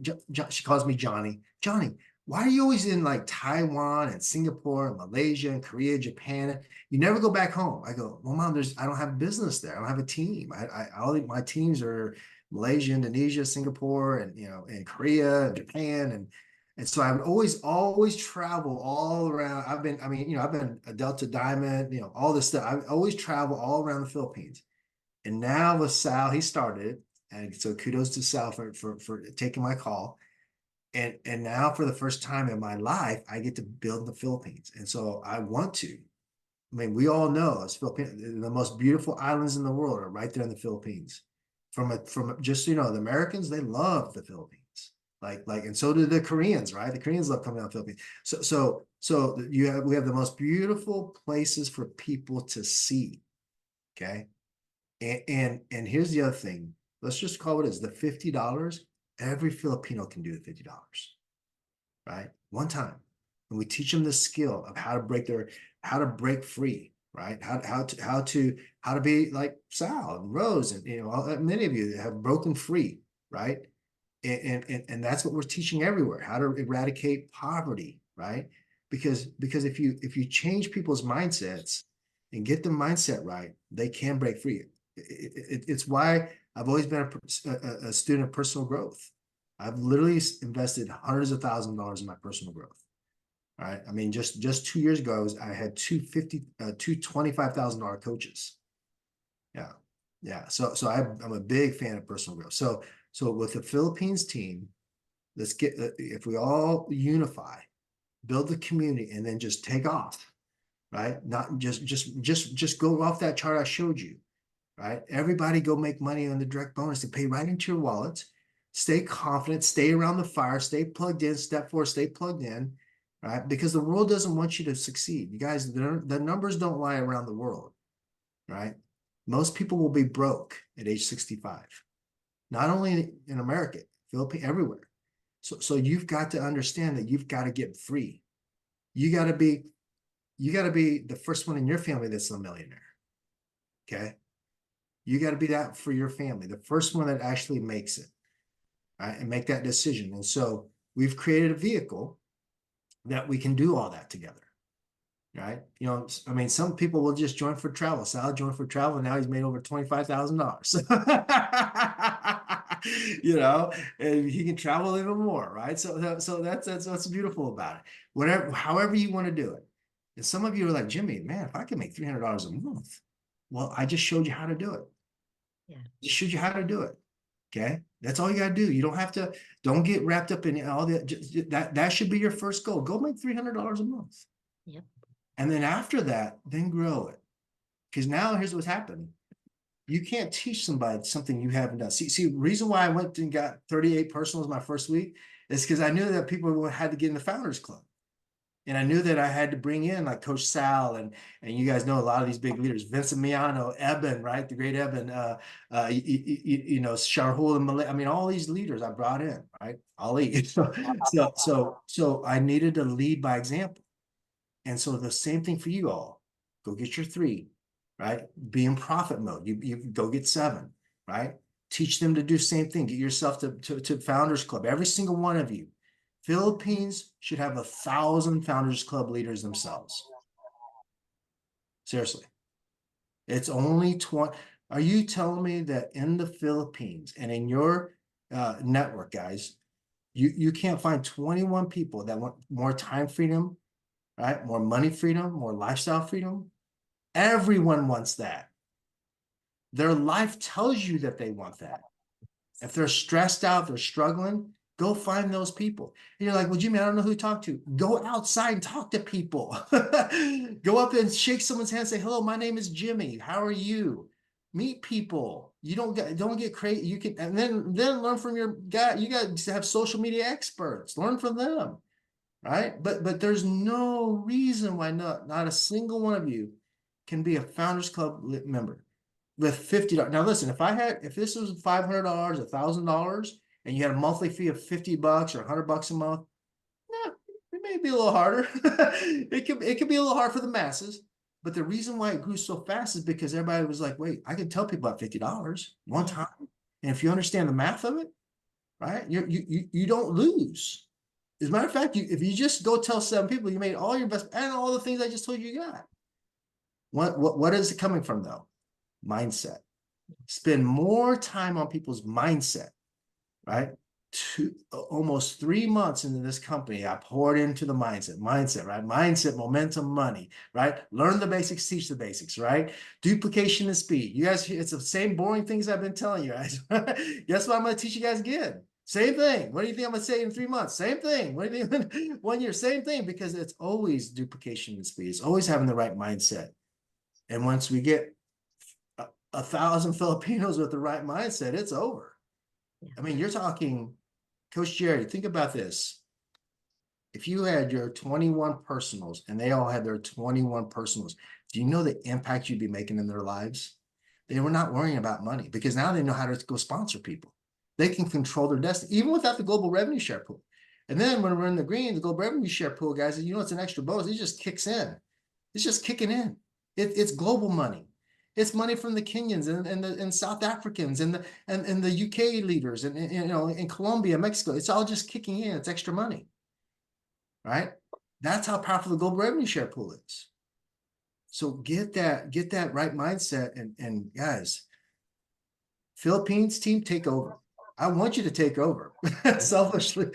she calls me Johnny. Johnny, why are you always in like Taiwan and Singapore and Malaysia and Korea, Japan? You never go back home. I go, well, Mom, I don't have business there. I don't have a team. All my teams are Malaysia, Indonesia, Singapore, and Korea and Japan. And so I would always travel all around. I've been a Delta Diamond, all this stuff. I always travel all around the Philippines. And now with Sal, he started. And so kudos to Sal for taking my call. And now for the first time in my life, I get to build the Philippines. And so I want to. I mean, we all know the most beautiful islands in the world are right there in the Philippines. From just the Americans, they love the Philippines. And so do the Koreans, right? The Koreans love coming out of the Philippines. So we have the most beautiful places for people to see. Okay. And here's the other thing. Let's just call it as the $50. Every Filipino can do the $50, right? One time. And we teach them the skill of how to break free, right? How to be like Sal and Rose and many of you that have broken free, right? And that's what we're teaching everywhere, how to eradicate poverty, right? Because if you change people's mindsets and get the mindset right, they can break free. It's why I've always been a student of personal growth. I've literally invested hundreds of thousands of dollars in my personal growth. All right. I mean, just 2 years ago, I had two $25,000 coaches. Yeah. Yeah. So I'm a big fan of personal growth. So with the Philippines team, let's get, if we all unify, build the community, and then just take off, right? Not just go off that chart I showed you, right? Everybody go make money on the direct bonus to pay right into your wallets. Stay confident, stay around the fire, stay plugged in, step 4, stay plugged in, right? Because the world doesn't want you to succeed. You guys, the numbers don't lie around the world, right? Most people will be broke at age 65, not only in America, Philippines, everywhere. So you've got to understand that you've got to get free. You got to be the first one in your family that's a millionaire. Okay. You got to be that for your family, the first one that actually makes it, right? And make that decision. And so we've created a vehicle that we can do all that together, right? You know, I mean, some people will just join for travel. Sal joined for travel, and now he's made over $25,000. You know, and he can travel even more, right? So that's what's beautiful about it. Whatever, however you want to do it. And some of you are like, Jimmy, man, if I can make $300 a month, well, I just showed you how to do it. Yeah. Just showed you how to do it. Okay, that's all you got to do. You don't have to. Don't get wrapped up in all that. That should be your first goal. Go make $300 a month. Yep. And then after that, then grow it. Because now here's what's happening. You can't teach somebody something you haven't done. See, the reason why I went and got 38 personals my first week is because I knew that people had to get in the Founders Club. And I knew that I had to bring in like Coach Sal and you guys know a lot of these big leaders, Vincent Miano, Eben, right? The great Eben, you know, Sharhul and Malay. I mean, all these leaders I brought in, right? Ali. So I needed to lead by example. And so the same thing for you all. Go get your 3, right? Be in profit mode. You go get 7, right? Teach them to do the same thing. Get yourself to Founders Club. Every single one of you. Philippines should have 1,000 Founders Club leaders themselves. Seriously. It's only 20. Are you telling me that in the Philippines and in your network, guys, you can't find 21 people that want more time freedom, right? More money freedom, more lifestyle freedom. Everyone wants that. Their life tells you that they want that. If they're stressed out, they're struggling, go find those people. And you're like, well, Jimmy, I don't know who to talk to. Go outside and talk to people. Go up and shake someone's hand and say, hello, my name is Jimmy. How are you? Meet people. You don't get crazy. You can, and then learn from your guy. You got to have social media experts. Learn from them. Right? But there's no reason why not a single one of you can be a Founders Club member with $50. Now listen, if this was $500, $1,000, and you had a monthly fee of $50 or $100 a month, it may be a little harder. it could be a little hard for the masses. But the reason why it grew so fast is because everybody was like, wait, I can tell people about $50 one time. And if you understand the math of it, right, you don't lose. As a matter of fact, if you just go tell 7 people, you made all your best and all the things I just told you got. What is it coming from though? Mindset. Spend more time on people's mindset, right? Almost 3 months into this company, I poured into the mindset, right? Mindset, momentum, money, right? Learn the basics, teach the basics, right? Duplication and speed. You guys, it's the same boring things I've been telling you guys. Guess what I'm going to teach you guys again? Same thing. What do you think I'm going to say in 3 months? Same thing. What do you think 1 year? Same thing, because it's always duplication and speed. It's always having the right mindset. And once we get 1,000 Filipinos with the right mindset, it's over. I mean, you're talking, Coach Jerry, think about this. If you had your 21 personals and they all had their 21 personals, do you know the impact you'd be making in their lives? They were not worrying about money because now they know how to go sponsor people. They can control their destiny, even without the global revenue share pool. And then when we're in the green, the global revenue share pool, guys, you know, it's an extra bonus. It just kicks in. It's just kicking in. It's global money. It's money from the Kenyans and South Africans and the UK leaders and you know, in Colombia, Mexico. It's all just kicking in. It's extra money, right? That's how powerful the global revenue share pool is. So get that right mindset, and guys, Philippines team, take over. I want you to take over selfishly,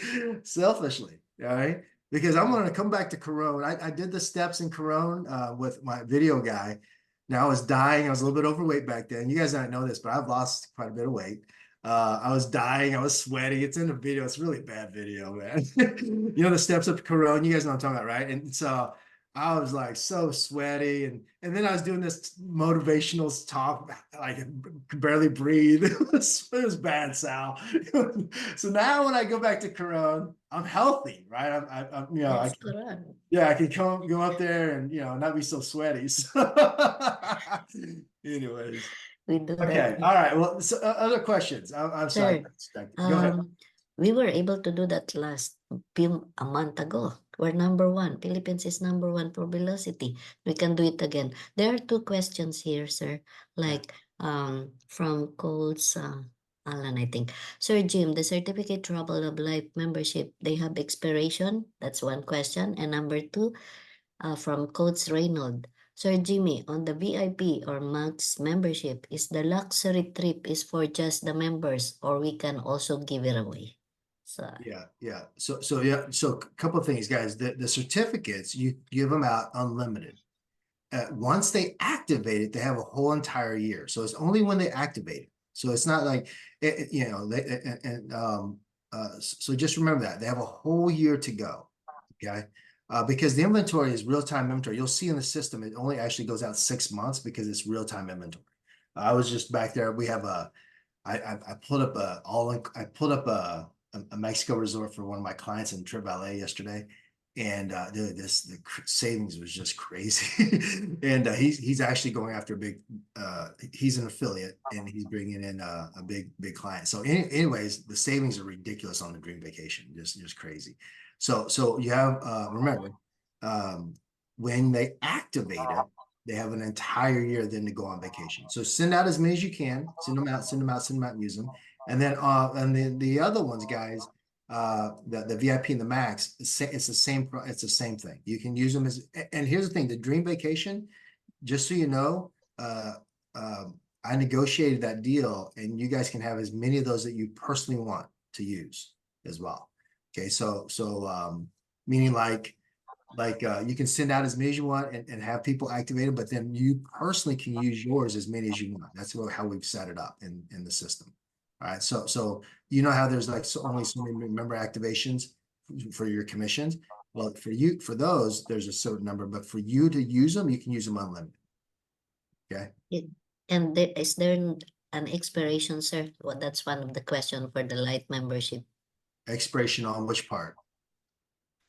all right? Because I'm going to come back to Corona. I did the steps in Corona with my video guy. Now I was dying. I was a little bit overweight back then. You guys don't know this, but I've lost quite a bit of weight. I was dying. I was sweating. It's in the video. It's a really bad video, man. You know the steps up to Corona. You guys know what I'm talking about, right? And so I was like so sweaty, and then I was doing this motivational talk, like could barely breathe. It was bad, Sal. So now when I go back to Corona, I'm healthy, right? I'm you know, That's correct. yeah, I can go up there and not be so sweaty. So anyways, We do okay, that. all right. Well, so, other questions. I'm sorry. Sir, Go ahead. we were able to do that a month ago. We're number one. Philippines is number one for velocity. We can do it again. There are two questions here, sir. Like from Coles Alan, I think. Sir Jim, the certificate Trouble of Life membership, they have expiration. That's one question. And number two, from Coach Reynold. Sir Jimmy, on the VIP or Max membership, is the luxury trip is for just the members or we can also give it away? So Yeah. So a couple of things, guys. The certificates, you give them out unlimited. Once they activate it, they have a whole entire year. So it's only when they activate it. So it's not like so just remember that they have a whole year to go. Okay. Because the inventory is real-time inventory. You'll see in the system, it only actually goes out 6 months because it's real-time inventory. I was just back there. We have I pulled up a Mexico resort for one of my clients in Trip Valley yesterday. And dude, the savings was just crazy. And he's actually going after a big, he's an affiliate and he's bringing in a big client. So anyways, the savings are ridiculous on the dream vacation, just crazy. So you have, remember, when they activate it, they have an entire year then to go on vacation. So send out as many as you can, send them out, and use them. And then the other ones, guys, the VIP and the Max, it's the same thing. You can use them as, and here's the thing, the dream vacation, just so you know, I negotiated that deal and you guys can have as many of those that you personally want to use as well. Okay, so meaning like you can send out as many as you want and have people activated, but then you personally can use yours as many as you want. That's how we've set it up in the system. All right, so you know how there's like only so many member activations for your commissions. Well, for those, there's a certain number, but for you to use them, you can use them unlimited. Okay. And is there an expiration, sir? Well, that's one of the questions for the light membership. Expiration on which part?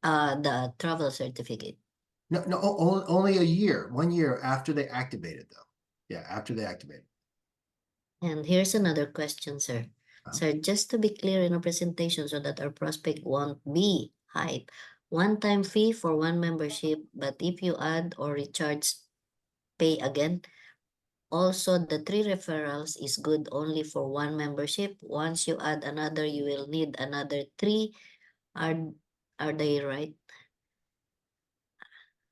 The travel certificate. No, only a year, 1 year after they activate it, though. Yeah, after they activate it. And here's another question, sir. Sir, just to be clear in our presentation so that our prospect won't be hype. One-time fee for one membership, but if you add or recharge, pay again. Also, the 3 referrals is good only for one membership. Once you add another, you will need another 3. Are they right?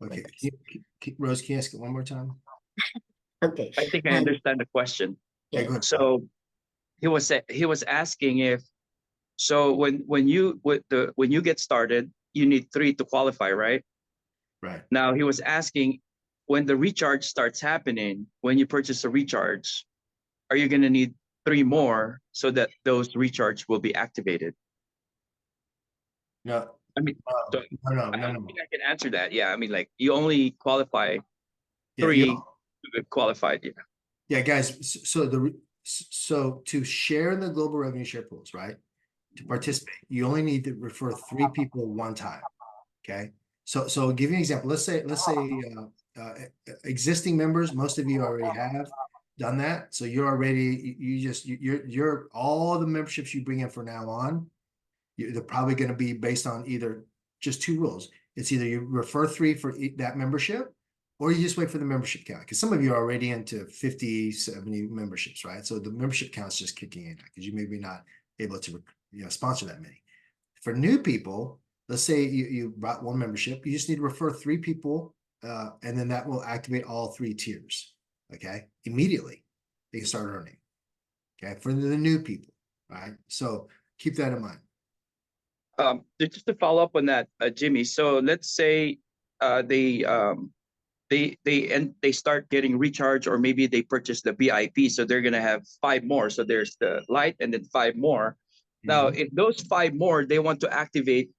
Okay, Rose, can you ask it one more time? Okay. I think I understand the question. Yeah, go ahead. So he was asking if, so when you get started, you need 3 to qualify, right? Right. Now he was asking, when the recharge starts happening, when you purchase a recharge, are you going to need 3 more so that those recharge will be activated? No. I mean, so No. I think I can answer that. Yeah, I mean, like you only qualify 3 Yeah, to get qualified. Yeah. Yeah, guys. So to share in the global revenue share pools, right? To participate, you only need to refer 3 people one time. Okay. So I'll give you an example. Let's say existing members, most of you already have done that. So you're already you're all the memberships you bring in from now on, they're probably going to be based on either just 2 rules. It's either you refer 3 for that membership, or you just wait for the membership count. Because some of you are already into 50, 70 memberships, right? So the membership count's just kicking in because you may be not able to sponsor that many. For new people, let's say you bought 1 membership, you just need to refer 3 people, and then that will activate all 3 tiers. Okay, immediately they can start earning. Okay, for the new people, right? So keep that in mind. Just to follow up on that, Jimmy. So let's say they start getting recharged, or maybe they purchase the VIP, so they're gonna have 5 more. So there's the light and then 5 more. Now, if those 5 more, they want to activate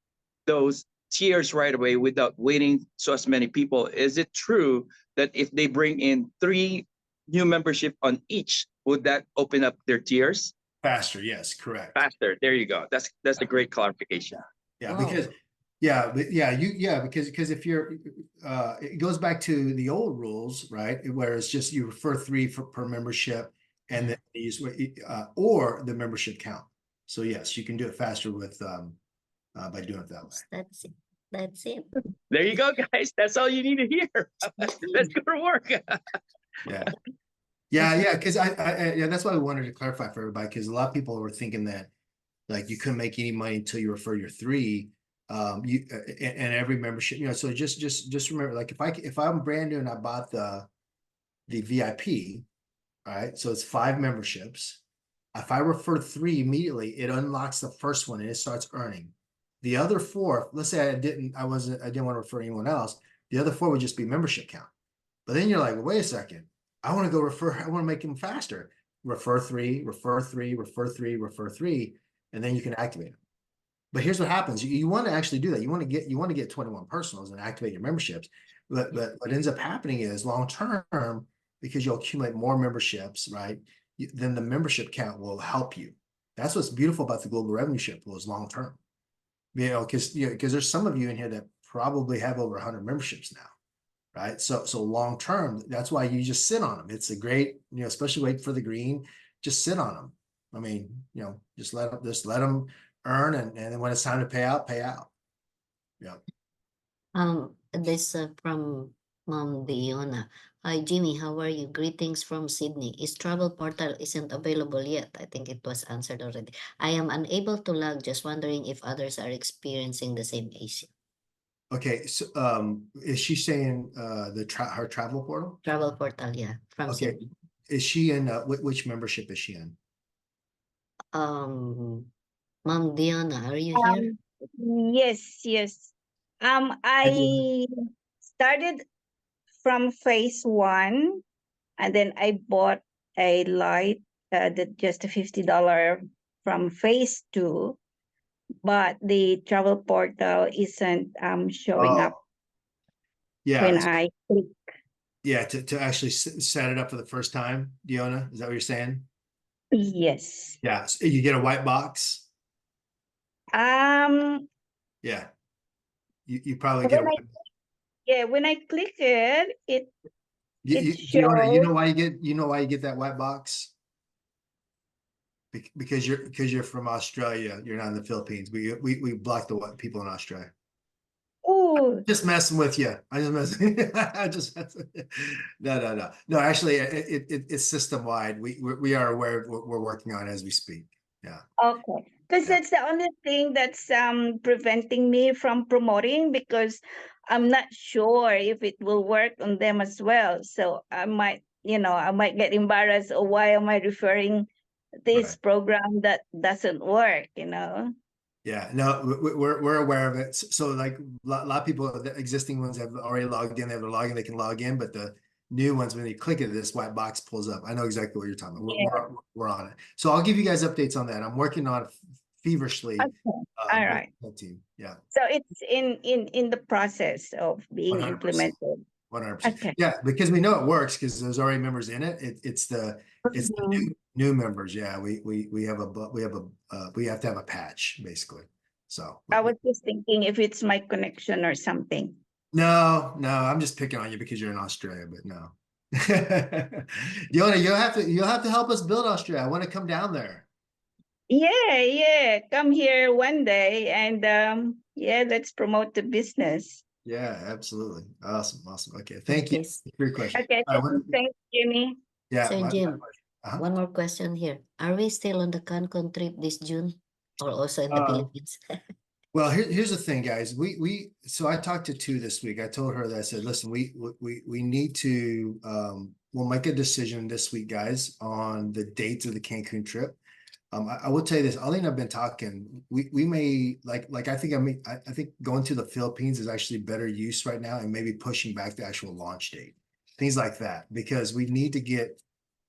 those tiers right away without waiting so as many people. Is it true that if they bring in 3 new membership on each, would that open up their tiers Faster, yes, correct. faster? There you go. That's a great clarification. Yeah, Wow. because because if you're it goes back to the old rules, right? Where it's just you refer 3 per membership, and then you use or the membership count. So yes, you can do it faster with by doing it that way. That's it. That's it. There you go, guys. That's all you need to hear. Let's go to work. Yeah, because yeah, that's why we wanted to clarify for everybody, because a lot of people were thinking that like you couldn't make any money until you refer your 3. And every membership, so just remember, like if I'm brand new and I bought the VIP, all right, so it's 5 memberships. If I refer 3 immediately, it unlocks the first one and it starts earning. The other 4, let's say I didn't want to refer anyone else, the other 4 would just be membership count. But then you're like, wait a second, I want to go refer, I want to make them faster. Refer 3, refer 3, refer 3, refer 3, and then you can activate them. But here's what happens. You want to actually do that. You want to get 21 personals and activate your memberships. But what ends up happening is long term, because you'll accumulate more memberships, right? Then the membership count will help you. That's what's beautiful about the global revenue share pool is long term. Because there's some of you in here that probably have over 100 memberships now, right? So long term, that's why you just sit on them. It's a great, especially wait for the green, just sit on them. I mean, just let them earn, and then when it's time to pay out, pay out. Yeah. This from Mom Diona. Hi Jimmy, how are you? Greetings from Sydney. Is travel portal isn't available yet? I think it was answered already. I am unable to log, just wondering if others are experiencing the same issue. Okay, so is she saying her travel portal? Travel portal, yeah, from Okay. Sydney. Is she in which membership is she in? Mom Diana, are you here? Yes. I started from phase 1, and then I bought a light, just a $50 from phase 2, but the travel portal isn't showing up Yeah. when I click. Yeah, to actually set it up for the first time, Diona, is that what you're saying? Yes. Yeah, so you get a white box. Yeah, you probably get when I click it, it Diona, shows. why you get that white box? Because you're from Australia, you're not in the Philippines. We block the white people in Australia. Oh, Just messing with you. I just no. Actually, it's system wide. We are aware of what we're working on as we speak. Yeah. okay. Because Yeah. that's the only thing that's preventing me from promoting, because I'm not sure if it will work on them as well. So I might get embarrassed. Or why am I referring this Right. program that doesn't work? Yeah, no, we're aware of it. So like a lot of people, the existing ones have already logged in. They have their login, they can log in, but the new ones, when they click it, this white box pulls up. I know exactly what you're talking about. Yeah. We're on it. So I'll give you guys updates on that. I'm working on it feverishly. Okay. All right. With the team. Yeah. So it's in the process of being 100%. implemented. 100%. Okay. Yeah, because we know it works because there's already members in it. It's the new members. Yeah, we have to have a patch basically. So I was just thinking if it's my connection or something. no, I'm just picking on you because you're in Australia, but no. Yona, you'll have to help us build Australia. I want to come down there. Yeah. Come here one day and let's promote the business. Yeah, absolutely. Awesome. Okay. Thank you Yes. for your question. Okay, thanks, Jimmy. Yeah. Sir Jim, Uh-huh. one more question here. Are we still on the Cancun trip this June, or also in the Philippines? Well, here's the thing, guys. So I talked to two this week. I told her that I said, listen, we need to we'll make a decision this week, guys, on the dates of the Cancun trip. I will tell you this, Ollie and I've been talking, we may, I think going to the Philippines is actually better use right now, and maybe pushing back the actual launch date, things like that, because we need to get,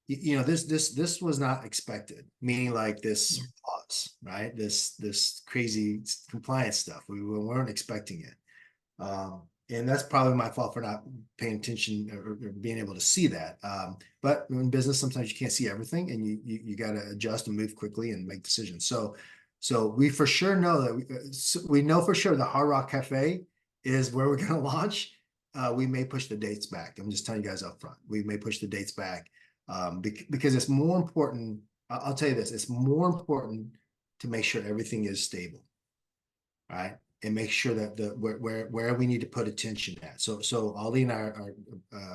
this was not expected, meaning like this pause, right? This crazy compliance stuff. We weren't expecting it. And that's probably my fault for not paying attention or being able to see that. But in business, sometimes you can't see everything, and you got to adjust and move quickly and make decisions. So we for sure know that we know for sure the Hard Rock Cafe is where we're going to launch. We may push the dates back. I'm just telling you guys up front. We may push the dates back because it's more important. I'll tell you this: it's more important to make sure everything is stable, right? And make sure that where we need to put attention at. So Ollie and I are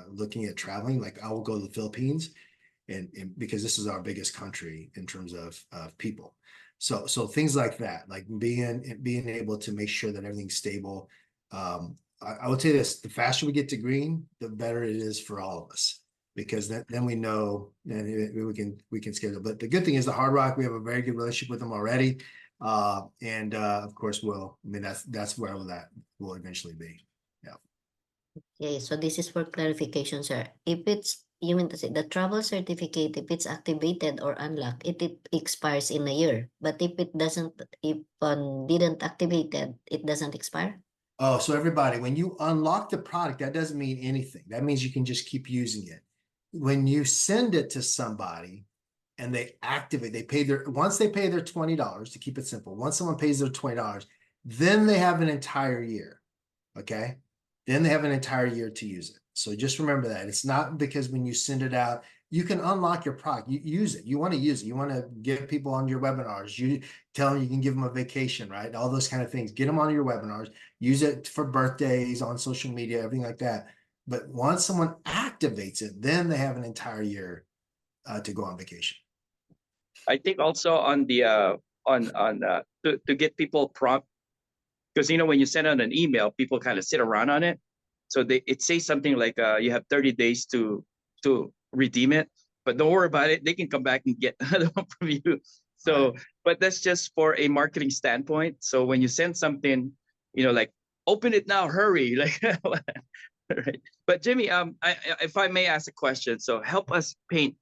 looking at traveling. Like, I will go to the Philippines, and because this is our biggest country in terms of people. So things like that, like being able to make sure that everything's stable. I would say this: the faster we get to green, the better it is for all of us, because then we know, and we can schedule. But the good thing is the Hard Rock, we have a very good relationship with them already. Of course, that's where that will eventually be. Yeah. Okay, so this is for clarification, sir. If it's, you mean to say the travel certificate, if it's activated or unlocked, it expires in a year. But if it doesn't, if didn't activate it doesn't expire? Oh, so everybody, when you unlock the product, that doesn't mean anything. That means you can just keep using it. When you send it to somebody and they activate, once they pay their $20, to keep it simple, once someone pays their $20, then they have an entire year. Okay. Then they have an entire year to use it. So just remember that it's not because when you send it out, you can unlock your product, you use it. You want to use it. You want to get people on your webinars. You tell them you can give them a vacation, right? All those kind of things. Get them on your webinars. Use it for birthdays, on social media, everything like that. But once someone activates it, then they have an entire year to go on vacation. I think also on the to get people prompt, because when you send out an email, people kind of sit around on it. So it says something like you have 30 days to redeem it, but don't worry about it. They can come back and get another one from you. So, but that's just for a marketing standpoint. So when you send something, like, open it now, hurry, like, right. But Jimmy, if I may ask a question, so help us paint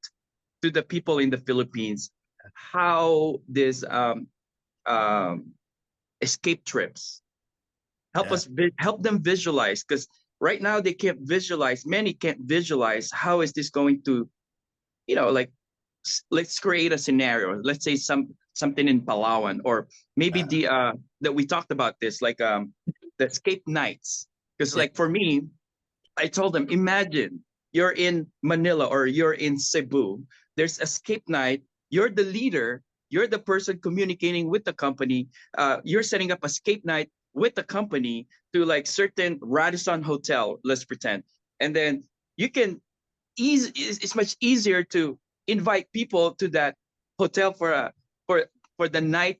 to the people in the Philippines how this escape trips help them visualize, because right now they can't visualize. Many can't visualize how is this going to, like, let's create a scenario. Let's say something in Palawan, or maybe that we talked about this, like the escape nights. Because like for me, I told them, imagine you're in Manila or you're in Cebu. There's escape night. You're the leader. You're the person communicating with the company. You're setting up escape night with the company to like certain Radisson hotel, let's pretend. And then you can it's much easier to invite people to that hotel for the night,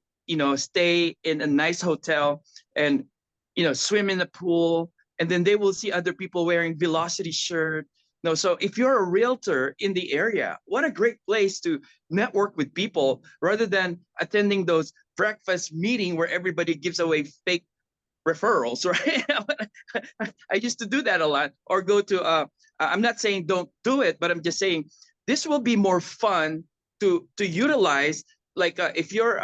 stay in a nice hotel and, swim in the pool. And then they will see other people wearing ViLocity shirt. No, so if you're a realtor in the area, what a great place to network with people rather than attending those breakfast meeting where everybody gives away fake referrals, right? I used to do that a lot, or go to I'm not saying don't do it, but I'm just saying this will be more fun to utilize, like if you're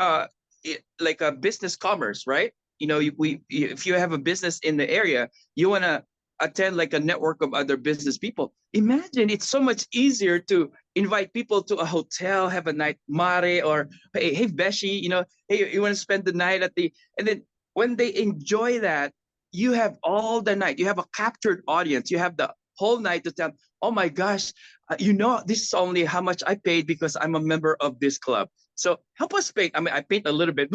like a business commerce, right? If you have a business in the area, you want to attend like a network of other business people. Imagine it's so much easier to invite people to a hotel, have a night mare, or hey Beshi, hey, you want to spend the night and then when they enjoy that, you have all the night, you have a captured audience, you have the whole night to tell, oh my gosh, this is only how much I paid because I'm a member of this club. So help us paint. I mean, I paint a little bit,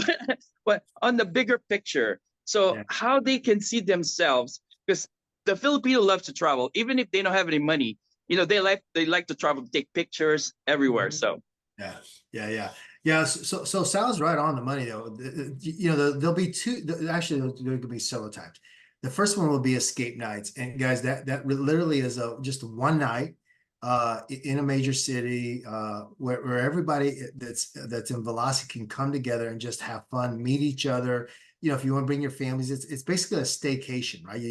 but on the bigger picture, so how they can see themselves, because the Filipino loves to travel, even if they don't have any money. They like to travel, take pictures everywhere. So yeah. So Sal's right on the money though. There'll be two. Actually, there could be several times. The first one will be escape nights, and guys, that literally is just one night in a major city, where everybody that's in Velocity can come together and just have fun, meet each other. You know, if you want to bring your families, it's basically a staycation, right?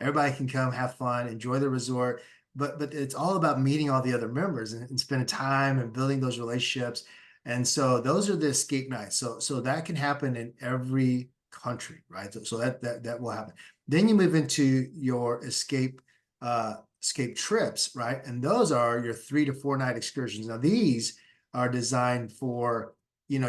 Everybody can come, have fun, enjoy the resort, but it's all about meeting all the other members and spending time and building those relationships. And so those are the escape nights. So that can happen in every country, right? So that will happen. Then you move into your escape trips, right? And those are your 3 to 4 night excursions. Now these are designed for, you know,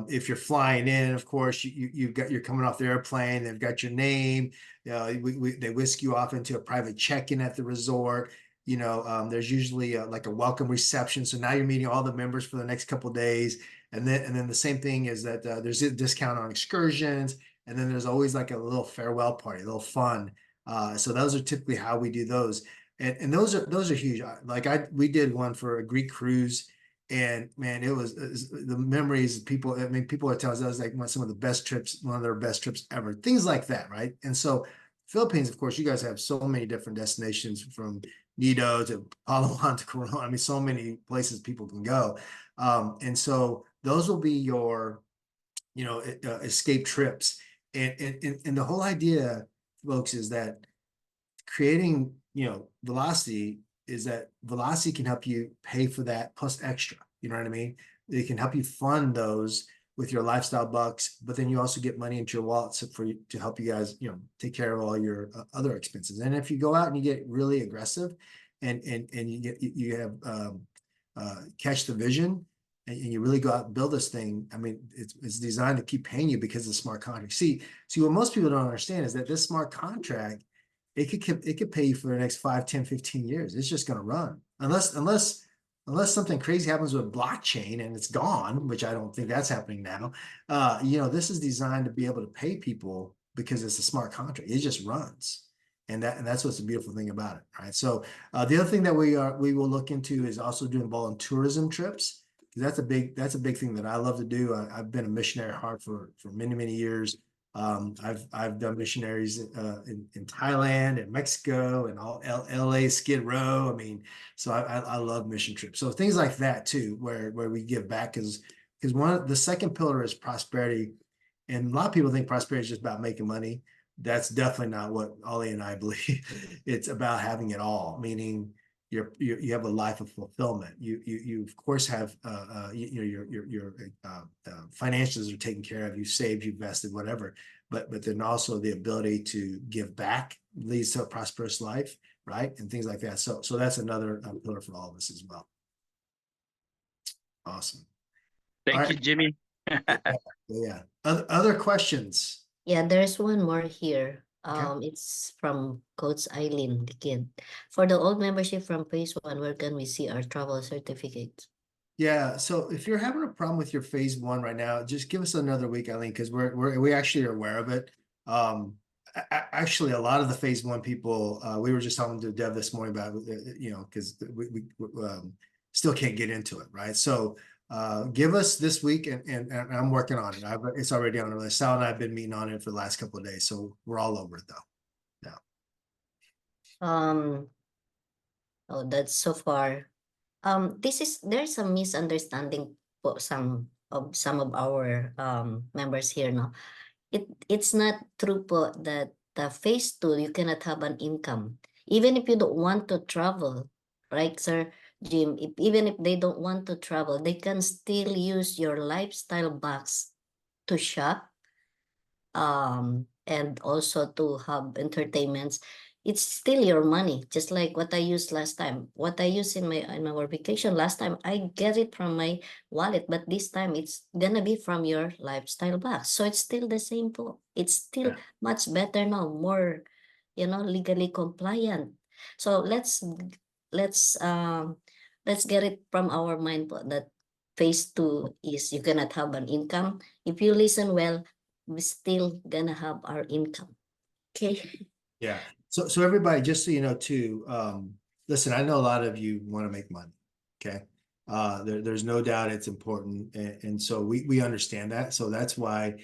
if you're flying in, of course, you're coming off the airplane, they've got your name, they whisk you off into a private check-in at the resort. You know, there's usually like a welcome reception. So now you're meeting all the members for the next couple of days. And then the same thing is that there's a discount on excursions. And then there's always like a little farewell party, a little fun. So those are typically how we do those. And those are huge. Like we did one for a Greek cruise, and man, it was the memories people, I mean, people are telling us that was like some of the best trips, one of their best trips ever, things like that, right? And so Philippines, of course, you guys have so many different destinations, from Nido to Palawan to Coron. I mean, so many places people can go. And so those will be your, you know, escape trips. And the whole idea, folks, is that creating, you know, Velocity is that Velocity can help you pay for that plus extra. You know what I mean? It can help you fund those with your lifestyle bucks, but then you also get money into your wallet to help you guys, you know, take care of all your other expenses. And if you go out and you get really aggressive, and you have catch the vision, and you really go out and build this thing. I mean, it's designed to keep paying you because of the smart contract. See, what most people don't understand is that this smart contract, it could pay you for the next 5, 10, 15 years. It's just going to run unless something crazy happens with blockchain and it's gone, which I don't think that's happening now. You know, this is designed to be able to pay people because it's a smart contract. It just runs. And that's what's the beautiful thing about it, right? So the other thing that we will look into is also doing tourism trips. That's a big thing that I love to do. I've been a missionary at heart for many years. I've done missionaries in Thailand and Mexico and all LA, Skid Row. I mean, so I love mission trips. So things like that too, where we give back, because the second pillar is prosperity, and a lot of people think prosperity is just about making money. That's definitely not what Ollie and I believe. It's about having it all, meaning you have a life of fulfillment. You of course have you know, your finances are taken care of. You saved, you invested, whatever. But then also the ability to give back leads to a prosperous life, right? And things like that. So that's another pillar for all of us as well. Awesome. Thank you, Jimmy. Yeah. Other questions? Yeah, there's one more here. Okay. It's from Coach Eileen, the kid. For the old membership from phase 1, where can we see our travel certificates? Yeah, so if you're having a problem with your phase 1 right now, just give us another week, Eileen, because we actually are aware of it. Actually, a lot of the phase 1 people, we were just talking to Dev this morning about, you know, because we still can't get into it, right? So give us this week, and I'm working on it. It's already on the list. Sal and I have been meeting on it for the last couple of days, so we're all over it though. Yeah. Oh, that's so far. There's a misunderstanding for some of our members here now. It's not true po that the phase 2 you cannot have an income even if you don't want to travel, right, Sir Jim? Even if they don't want to travel, they can still use your lifestyle box to shop, and also to have entertainments. It's still your money, just like what I used last time. What I used in our vacation last time, I get it from my wallet, but this time it's gonna be from your lifestyle box. So it's still the same po. It's still much better now, more, legally compliant. So let's get it from our mind po that phase 2 is you cannot have an income. If you listen well, we still gonna have our income. Okay. Yeah. So everybody, just so you know too, listen, I know a lot of you want to make money. Okay. There's no doubt it's important. And so we understand that. So that's why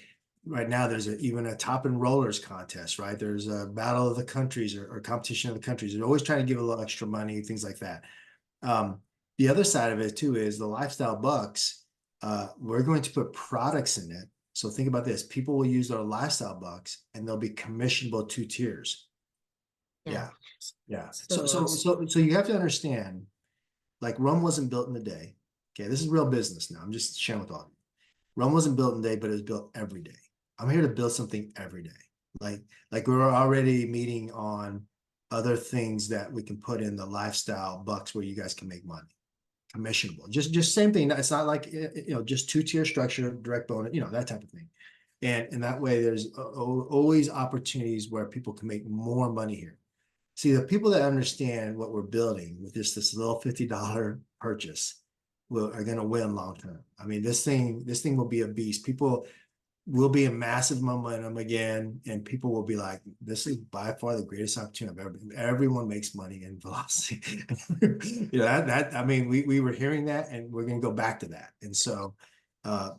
right now there's even a top enrollers contest, right? There's a battle of the countries or competition of the countries. They're always trying to give a little extra money, things like that. The other side of it too is the lifestyle bucks. We're going to put products in it. So think about this: people will use their lifestyle bucks, and they'll be commissionable 2 tiers. Yeah. So you have to understand, like Rome wasn't built in a day. Okay, this is real business now. I'm just sharing with all of you. Rome wasn't built in a day, but it was built every day. I'm here to build something every day. Like we're already meeting on other things that we can put in the lifestyle bucks where you guys can make money. Commissionable. Just same thing. It's not like just 2-tier structure, direct bonus, that type of thing. And that way there's always opportunities where people can make more money here. See, the people that understand what we're building with this little $50 purchase are going to win long term. I mean, this thing will be a beast. People will be in massive momentum again, and people will be like, this is by far the greatest opportunity I've ever been. Everyone makes money in ViLocity. I mean, we were hearing that, and we're going to go back to that. And so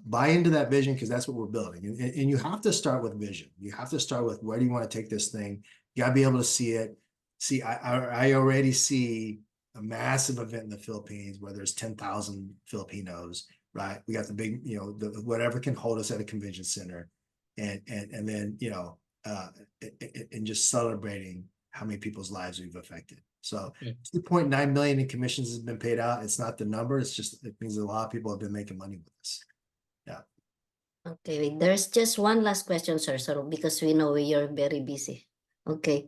buy into that vision, because that's what we're building. And you have to start with vision. You have to start with, where do you want to take this thing? You got to be able to see it. See, I already see a massive event in the Philippines where there's 10,000 Filipinos, right? We got the big, whatever can hold us at a convention center, and then and just celebrating how many people's lives we've affected. So 2.9 million in commissions has been paid out. It's not the number. It means a lot of people have been making money with us. Yeah. Okay, there's just one last question, sir. So because we know you're very busy. Okay.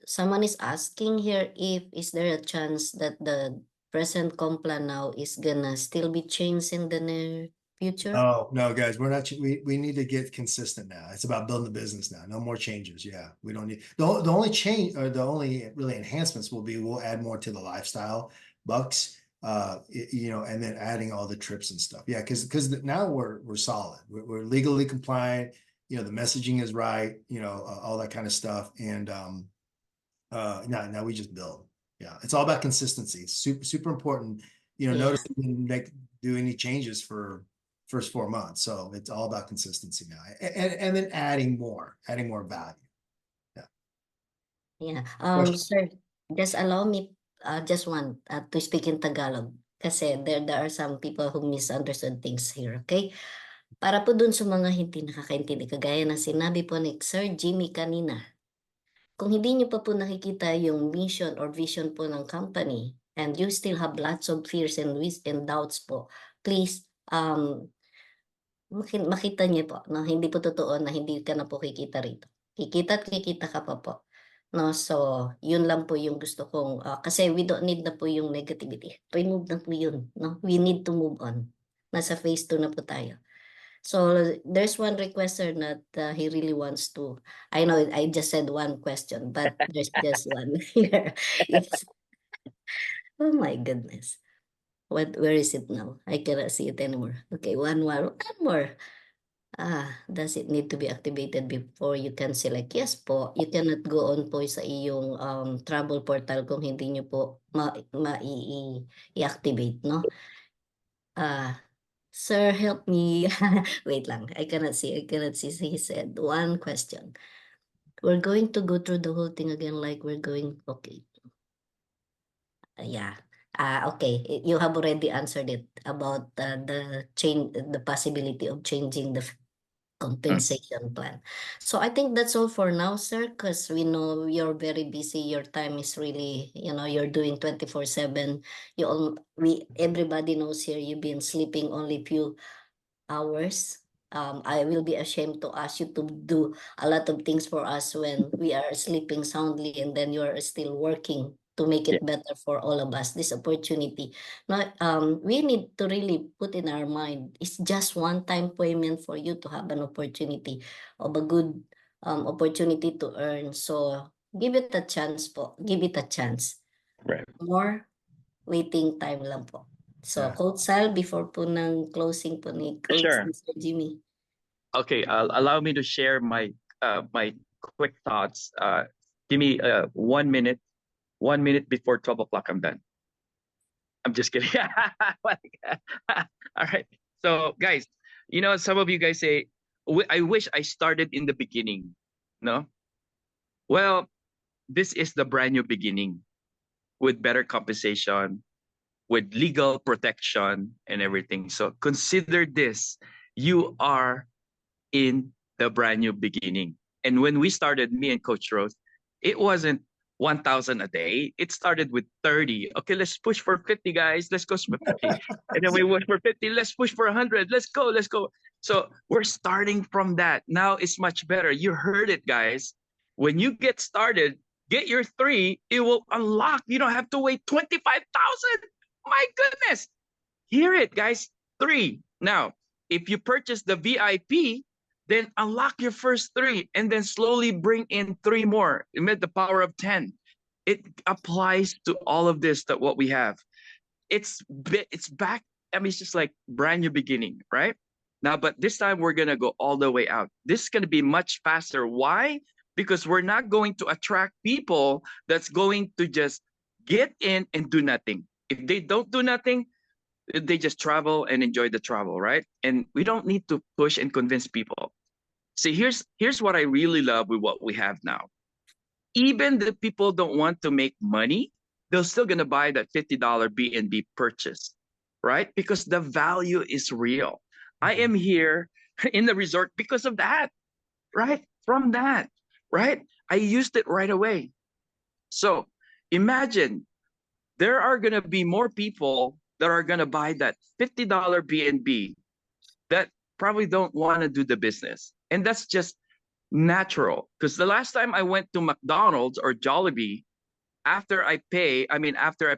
Someone is asking here, is there a chance that the present complan now is gonna still be changed in the near future? Oh, no, guys, we're not. We need to get consistent now. It's about building the business now. No more changes. Yeah, we don't need the only change, or the only really enhancements will be, we'll add more to the lifestyle bucks. And then adding all the trips and stuff. Yeah, because now we're solid. We're legally compliant. The messaging is right. All that kind of stuff. And now we just build. Yeah, it's all about consistency. Super important. Notice we didn't do any changes for first 4 months. So it's all about consistency now, and then adding more value. Yeah. Question. Sir, just allow me just one to speak in Tagalog. Kasi there are some people who misunderstood things here, okay? Para po dun sa mga hindi nakakaintindi, kagaya ng sinabi po ni Sir Jimmy kanina, kung hindi nyo pa po nakikita yung mission or vision po ng company, and you still have lots of fears and doubts po, please, makita niyo po na hindi po totoo na hindi ka na po kikita rito. Kikita at kikita ka pa po. No, so yun lang po yung gusto kong kasi we don't need na po yung negativity. Remove na po yun, no? We need to move on. Nasa phase 2 na po tayo. So there's one requester that he really wants to. I know I just said one question, but there's just one here. Yes. Oh my goodness. Where is it now? I cannot see it anymore. Okay, one more. Does it need to be activated before you can select? Yes po, you cannot go on po sa iyong travel portal kung hindi nyo po i-activate, no? Sir, help me. Wait lang, I cannot see. He said one question. We're going to go through the whole thing again like we're going, okay. Yeah. Okay, you have already answered it about the possibility of changing the compensation plan. So I think that's all for now, sir, because we know you're very busy. Your time is really, you're doing 24/7. Everybody knows here you've been sleeping only few hours. I will be ashamed to ask you to do a lot of things for us when we are sleeping soundly, and then you are still working to make it better for all of us. This opportunity, now, we need to really put in our mind, it's just one-time payment for you to have an opportunity of a good opportunity to earn. So give it a chance po. Give it a chance. Right. More waiting time lang po. So, Coach Sal, before po ng closing po ni Coach Sure. Mr. Jimmy. Okay, allow me to share my quick thoughts. Give me 1 minute. 1 minute before 12 o'clock, I'm done. I'm just kidding. All right. So, guys, some of you guys say, I wish I started in the beginning. No? Well, this is the brand new beginning with better compensation, with legal protection and everything. So consider this. You are in the brand new beginning. And when we started, me and Coach Rose, it wasn't 1,000 a day. It started with 30. Okay, let's push for 50, guys. Let's go for 50. And then we went for 50. Let's push for 100. Let's go. Let's go. So we're starting from that. Now it's much better. You heard it, guys. When you get started, get your 3, it will unlock. You don't have to wait 25,000. My goodness. Hear it, guys. 3. Now, if you purchase the VIP, then unlock your first 3 and then slowly bring in 3 more. You met the power of 10. It applies to all of this, that what we have. It's back. I mean, it's just like brand new beginning, right? Now, but this time we're going to go all the way out. This is going to be much faster. Why? Because we're not going to attract people that's going to just get in and do nothing. If they don't do nothing, they just travel and enjoy the travel, right? And we don't need to push and convince people. See, here's what I really love with what we have now. Even the people don't want to make money, they're still gonna buy that $50 B&B purchase, right? Because the value is real. I am here in the resort because of that, right? From that, right? I used it right away. So imagine there are gonna be more people that are gonna buy that $50 B&B that probably don't want to do the business. And that's just natural. Because the last time I went to McDonald's or Jollibee, after I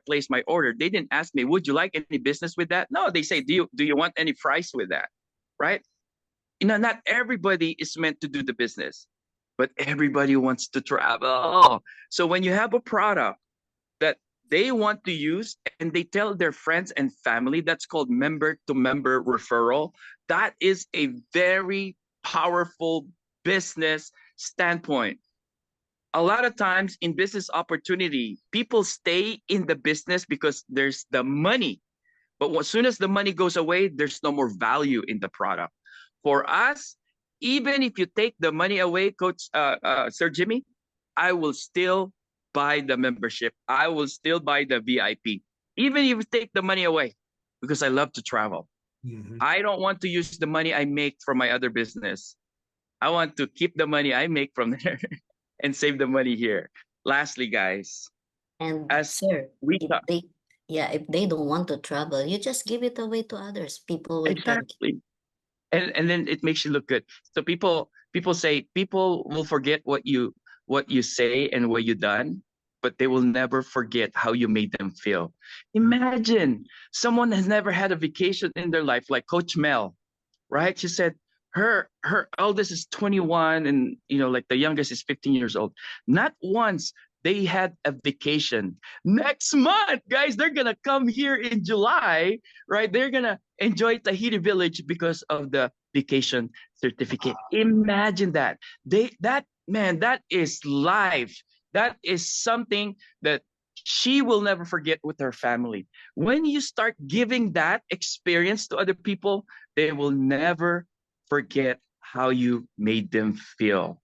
place my order, they didn't ask me, would you like any business with that? No, they say, do you want any fries with that? Right? Not everybody is meant to do the business, but everybody wants to travel. So when you have a product that they want to use and they tell their friends and family, that's called member to member referral. That is a very powerful business standpoint. A lot of times in business opportunity, people stay in the business because there's the money. But as soon as the money goes away, there's no more value in the product. For us, even if you take the money away, Coach Sir Jimmy, I will still buy the membership. I will still buy the VIP, even if you take the money away, because I love to travel. I don't want to use the money I make from my other business. I want to keep the money I make from there and save the money here. Lastly, guys, And as sir, we if talk, if they don't want to travel, you just give it away to others. People will thank you. exactly, and then it makes you look good. So people say people will forget what you say and what you done, but they will never forget how you made them feel. Imagine someone has never had a vacation in their life, like Coach Mel, right? She said her eldest is 21 and like the youngest is 15 years old. Not once they had a vacation. Next month, guys, they're gonna come here in July, right? They're gonna enjoy Tahiti Village because of the vacation certificate. Imagine that. That is life. That is something that she will never forget with her family. When you start giving that experience to other people, they will never forget how you made them feel,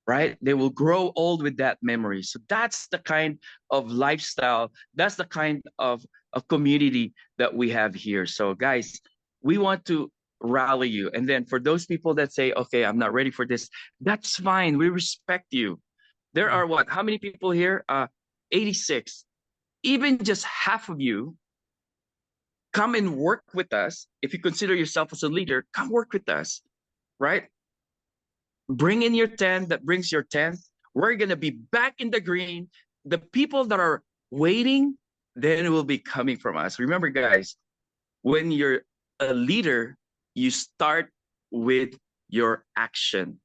right? They will grow old with that memory. So that's the kind of lifestyle, that's the kind of community that we have here. So guys, we want to rally you. And then for those people that say, okay, I'm not ready for this, that's fine. We respect you. There are how many people here? 86. Even just half of you come and work with us. If you consider yourself as a leader, come work with us, right? Bring in your 10 that brings your 10. We're going to be back in the green. The people that are waiting, then will be coming from us. Remember, guys, when you're a leader, you start with your action.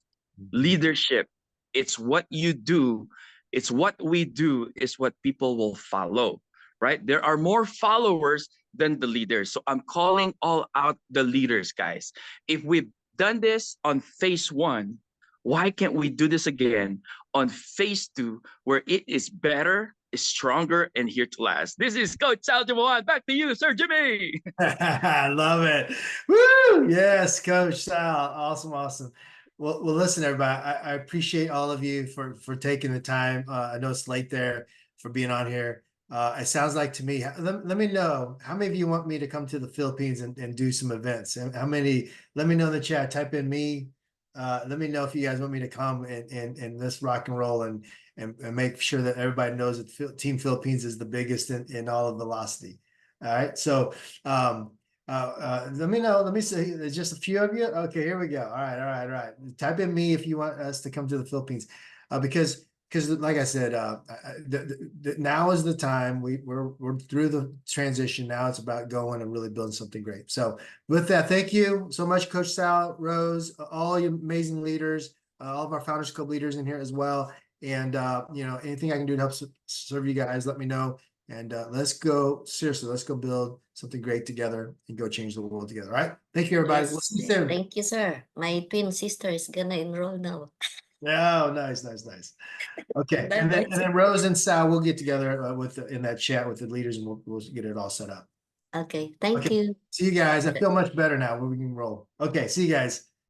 Leadership, it's what you do. It's what we do is what people will follow, right? There are more followers than the leaders. So I'm calling all out the leaders, guys. If we've done this on phase 1, why can't we do this again on phase 2, where it is better, is stronger and here to last. This is Coach Sal Juan. Back to you, Sir Jimmy. I love it. Woo! Yes, Coach Sal. Awesome, awesome. Well, listen, everybody. I appreciate all of you for taking the time. I know it's late there for being on here. It sounds like to me. Let me know how many of you want me to come to the Philippines and do some events, and how many. Let me know in the chat. Type in me. Let me know if you guys want me to come and let's rock and roll and make sure that everybody knows that Team Philippines is the biggest in all of Vilocity. All right. So let me know. Let me see. There's just a few of you. Okay, here we go. All right. Type in me if you want us to come to the Philippines, because like I said, now is the time. We're through the transition. Now it's about going and really building something great. So with that, thank you so much, Coach Sal, Rose, all you amazing leaders, all of our Founders Club leaders in here as well. And anything I can do to help serve you guys, let me know. And let's go, seriously, let's go build something great together and go change the world together. All right. Thank you, everybody. Yes. We'll see you soon. Thank you, sir. My twin sister is gonna enroll now. Oh, nice. Okay. And Bye-bye. then Rose and Sal, we'll get together in that chat with the leaders, and we'll get it all set up. Okay, thank Okay. you. See you guys. I feel much better now. We can roll. Okay. See you guys.